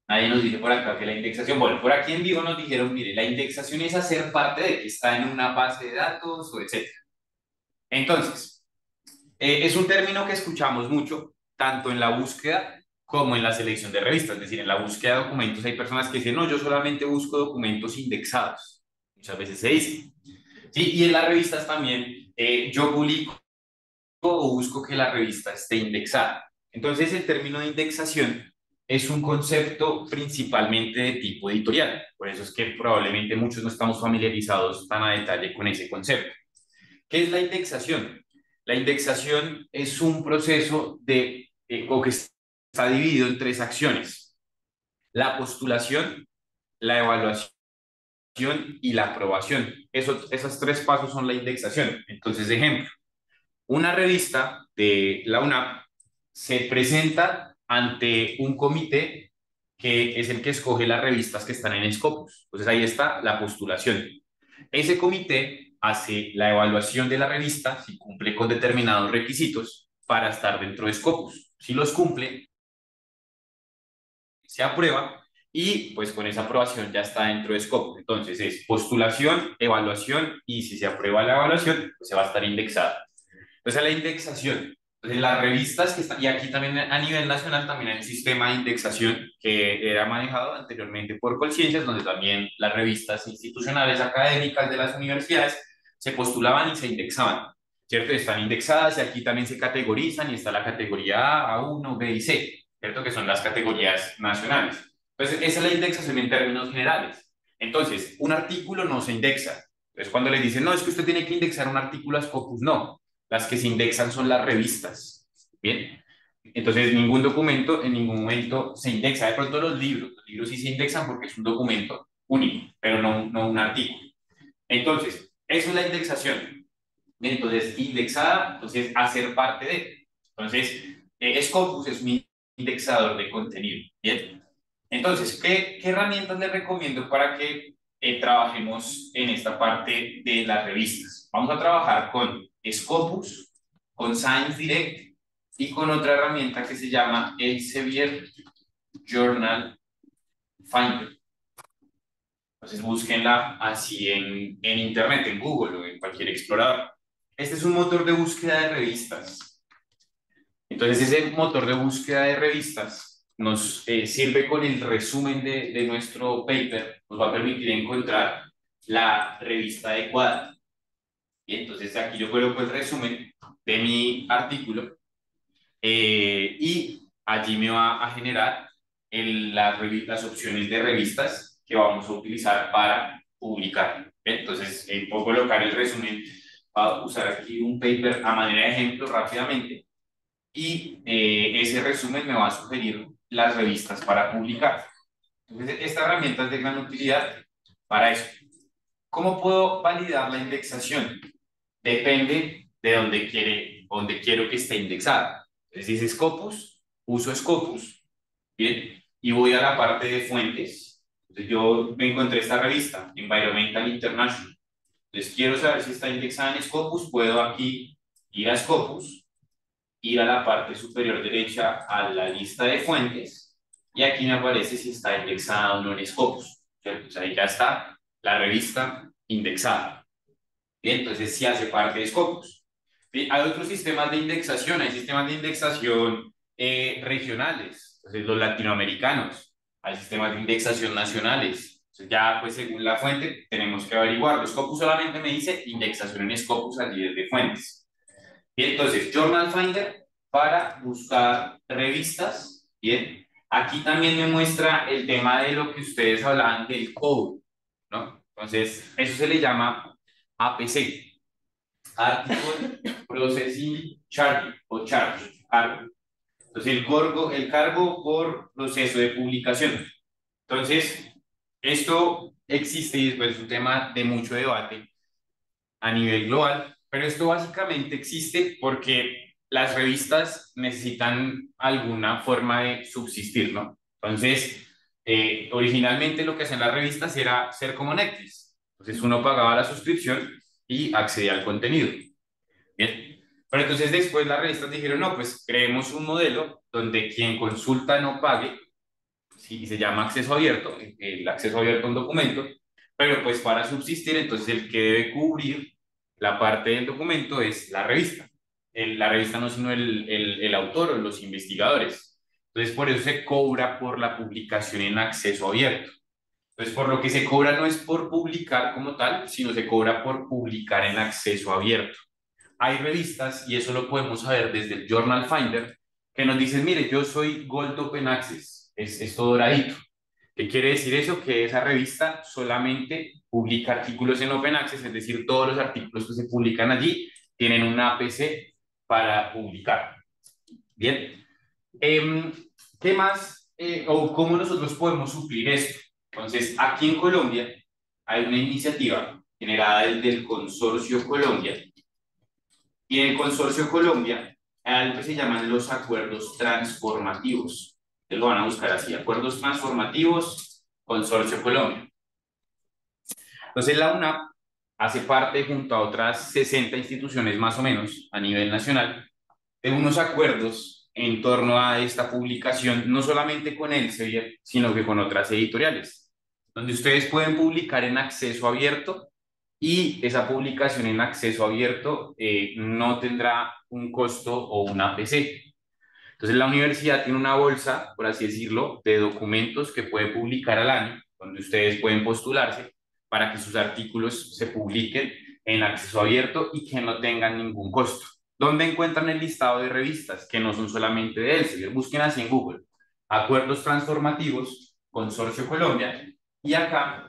nadie nos dice por acá que la indexación, bueno, por aquí en vivo nos dijeron, mire, la indexación es hacer parte de que está en una base de datos o etcétera. Entonces, es un término que escuchamos mucho, tanto en la búsqueda como en la selección de revistas. Es decir, en la búsqueda de documentos hay personas que dicen, no, yo solamente busco documentos indexados. Muchas veces se dice. Sí, y en las revistas también, yo publico o busco que la revista esté indexada. Entonces, el término de indexación es un concepto principalmente de tipo editorial. Por eso es que probablemente muchos no estamos familiarizados tan a detalle con ese concepto. ¿Qué es la indexación? La indexación es un proceso o que está dividido en tres acciones: la postulación, la evaluación y la aprobación. Esos tres pasos son la indexación. Entonces, ejemplo, una revista de la UNAP se presenta ante un comité que es el que escoge las revistas que están en Scopus. Entonces ahí está la postulación. Ese comité hace la evaluación de la revista si cumple con determinados requisitos para estar dentro de Scopus. Si los cumple, se aprueba y pues con esa aprobación ya está dentro de Scopus. Entonces es postulación, evaluación y si se aprueba la evaluación, pues se va a estar indexada. Entonces la indexación. Entonces las revistas que están, y aquí también a nivel nacional también hay un sistema de indexación que era manejado anteriormente por Colciencias, donde también las revistas institucionales académicas de las universidades se postulaban y se indexaban, ¿cierto? Están indexadas y aquí también se categorizan y está la categoría A, A1, B y C, ¿cierto? Que son las categorías nacionales. Entonces esa es la indexación en términos generales. Entonces, un artículo no se indexa. Entonces cuando le dicen, no, es que usted tiene que indexar un artículo a Scopus, no. Las que se indexan son las revistas. Bien. Entonces, ningún documento en ningún momento se indexa. De pronto los libros sí se indexan porque es un documento único, pero no un artículo. Entonces, eso es la indexación. Bien, entonces, indexada, entonces, hacer parte de. Entonces, Scopus es mi indexador de contenido. Bien. Entonces, ¿qué herramientas les recomiendo para que trabajemos en esta parte de las revistas? Vamos a trabajar con Scopus, con Science Direct y con otra herramienta que se llama Elsevier Journal Finder. Entonces, búsquenla así en Internet, en Google o en cualquier explorador. Este es un motor de búsqueda de revistas. Entonces, ese motor de búsqueda de revistas nos sirve con el resumen de nuestro paper, nos va a permitir encontrar la revista adecuada. Y entonces aquí yo coloco el resumen de mi artículo y allí me va a generar las opciones de revistas que vamos a utilizar para publicar. Entonces, puedo colocar el resumen, voy a usar aquí un paper a manera de ejemplo rápidamente y ese resumen me va a sugerir las revistas para publicar. Entonces, esta herramienta es de gran utilidad para eso. ¿Cómo puedo validar la indexación? Depende de dónde quiero que esté indexada. Entonces, dice Scopus, uso Scopus, ¿bien? Y voy a la parte de fuentes. Entonces, yo me encontré esta revista, Environmental International. Entonces quiero saber si está indexada en Scopus, puedo aquí ir a Scopus, ir a la parte superior derecha a la lista de fuentes y aquí me aparece si está indexada o no en Scopus. Entonces ahí ya está la revista indexada. Bien, entonces sí hace parte de Scopus. Bien, hay otros sistemas de indexación, hay sistemas de indexación regionales, entonces los latinoamericanos, hay sistemas de indexación nacionales. Entonces ya pues según la fuente tenemos que averiguarlo. Scopus solamente me dice indexación en Scopus allí desde fuentes. Bien, entonces Journal Finder para buscar revistas. Bien, aquí también me muestra el tema de lo que ustedes hablaban del code, ¿no? Entonces eso se le llama APC, Article Processing Charge o Charge, cargo. Entonces el cargo por proceso de publicación. Entonces, esto existe y después es un tema de mucho debate a nivel global, pero esto básicamente existe porque las revistas necesitan alguna forma de subsistir, ¿no? Entonces, originalmente lo que hacían las revistas era ser como Netflix. Entonces uno pagaba la suscripción y accedía al contenido. Bien. Pero entonces después las revistas dijeron, no, pues creemos un modelo donde quien consulta no pague, sí, se llama acceso abierto, el acceso abierto a un documento, pero pues para subsistir, entonces el que debe cubrir la parte del documento es la revista. La revista no, sino el autor o los investigadores. Entonces por eso se cobra por la publicación en acceso abierto. Entonces por lo que se cobra no es por publicar como tal, sino se cobra por publicar en acceso abierto. Hay revistas, y eso lo podemos saber desde el Journal Finder, que nos dicen, mire, yo soy Gold Open Access, es todo doradito. ¿Qué quiere decir eso? Que esa revista solamente publica artículos en Open Access, es decir, todos los artículos que se publican allí tienen una APC para publicar. Bien. ¿Qué más o cómo nosotros podemos suplir esto? Entonces, aquí en Colombia hay una iniciativa generada desde el Consorcio Colombia, y en el Consorcio Colombia hay algo que se llaman los acuerdos transformativos. Ustedes lo van a buscar así, acuerdos transformativos, Consorcio Colombia. Entonces la UNAP hace parte junto a otras 60 instituciones más o menos a nivel nacional de unos acuerdos en torno a esta publicación, no solamente con Elsevier, sino que con otras editoriales, donde ustedes pueden publicar en acceso abierto y esa publicación en acceso abierto no tendrá un costo o una APC. Entonces la universidad tiene una bolsa, por así decirlo, de documentos que puede publicar al año, donde ustedes pueden postularse para que sus artículos se publiquen en acceso abierto y que no tengan ningún costo. ¿Dónde encuentran el listado de revistas? Que no son solamente de Elsevier. Busquen así en Google. Acuerdos transformativos, Consorcio Colombia, y acá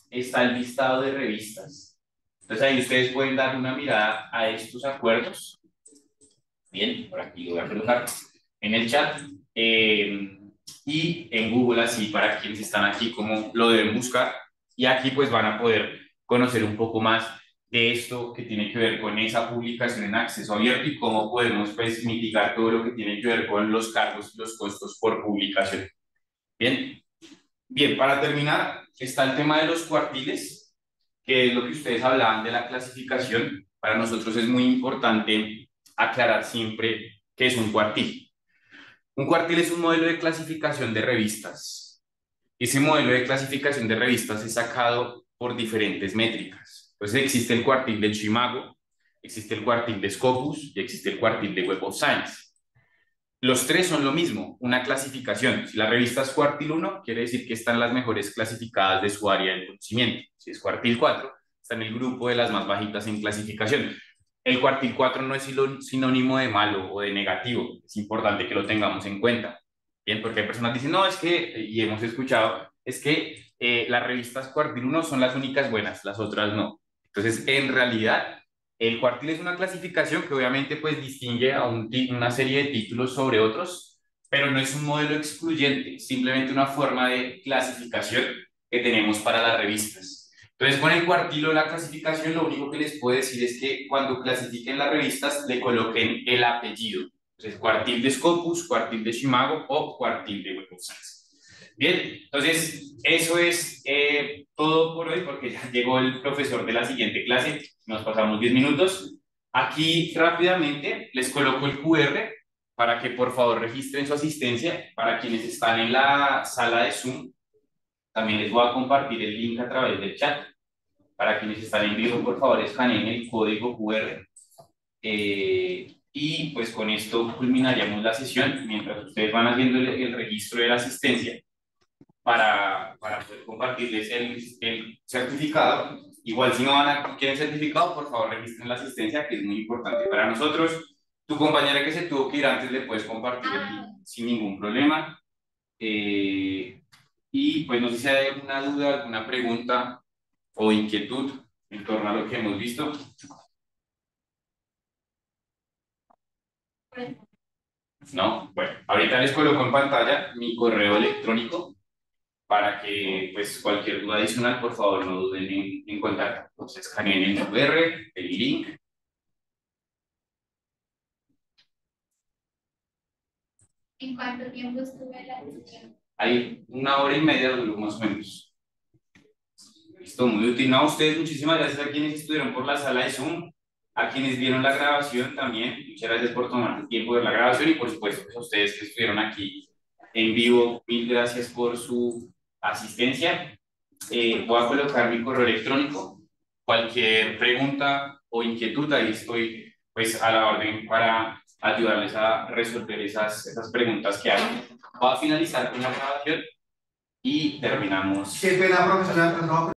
está el listado de revistas. Entonces ahí ustedes pueden dar una mirada a estos acuerdos. Bien, por aquí lo voy a colocar en el chat. Y en Google así para quienes están aquí como lo deben buscar. Y aquí pues van a poder conocer un poco más de esto que tiene que ver con esa publicación en acceso abierto y cómo podemos pues mitigar todo lo que tiene que ver con los cargos y los costos por publicación. Bien, bien, para terminar está el tema de los cuartiles, que es lo que ustedes hablaban de la clasificación. Para nosotros es muy importante aclarar siempre qué es un cuartil. Un cuartil es un modelo de clasificación de revistas. Ese modelo de clasificación de revistas es sacado por diferentes métricas. Entonces existe el cuartil del Chimago, existe el cuartil de Scopus y existe el cuartil de Web of Science. Los tres son lo mismo, una clasificación. Si la revista es cuartil 1, quiere decir que están las mejores clasificadas de su área de conocimiento. Si es cuartil 4, está en el grupo de las más bajitas en clasificación. El cuartil 4 no es sinónimo de malo o de negativo, es importante que lo tengamos en cuenta. Bien, porque hay personas que dicen, no, es que, y hemos escuchado, es que las revistas cuartil 1 son las únicas buenas, las otras no. Entonces, en realidad, el cuartil es una clasificación que obviamente pues distingue a una serie de títulos sobre otros, pero no es un modelo excluyente, simplemente una forma de clasificación que tenemos para las revistas. Entonces, con el cuartil o la clasificación, lo único que les puedo decir es que cuando clasifiquen las revistas, le coloquen el apellido. Entonces, cuartil de Scopus, cuartil de Chimago o cuartil de Web of Science. Bien, entonces, eso es todo por hoy porque ya llegó el profesor de la siguiente clase, nos pasamos 10 minutos. Aquí rápidamente les coloco el QR para que por favor registren su asistencia. Para quienes están en la sala de Zoom, también les voy a compartir el link a través del chat. Para quienes están en vivo, por favor escaneen el código QR. Y pues con esto culminaríamos la sesión mientras ustedes van haciendo el registro de la asistencia para poder compartirles el certificado. Igual si no quieren certificado, por favor registren la asistencia, que es muy importante para nosotros. Tu compañera que se tuvo que ir antes le puedes compartir el link sin ningún problema. Y pues no sé si hay alguna duda, alguna pregunta o inquietud en torno a lo que hemos visto. No, bueno, ahorita les coloco en pantalla mi correo electrónico para que pues cualquier duda adicional, por favor, no duden en contactar. Entonces, escaneen el QR, el link. ¿En cuánto tiempo estuve la sesión? Hay 1 hora y media duró más o menos. Listo, muy útil. No, a ustedes, muchísimas gracias a quienes estuvieron por la sala de Zoom, a quienes vieron la grabación también. Muchas gracias por tomar el tiempo de ver la grabación y por supuesto pues, a ustedes que estuvieron aquí en vivo, mil gracias por su asistencia. Voy a colocar mi correo electrónico. Cualquier pregunta o inquietud, ahí estoy pues a la orden para ayudarles a resolver esas preguntas que hay. Voy a finalizar con la grabación y terminamos. Qué pena, profesor.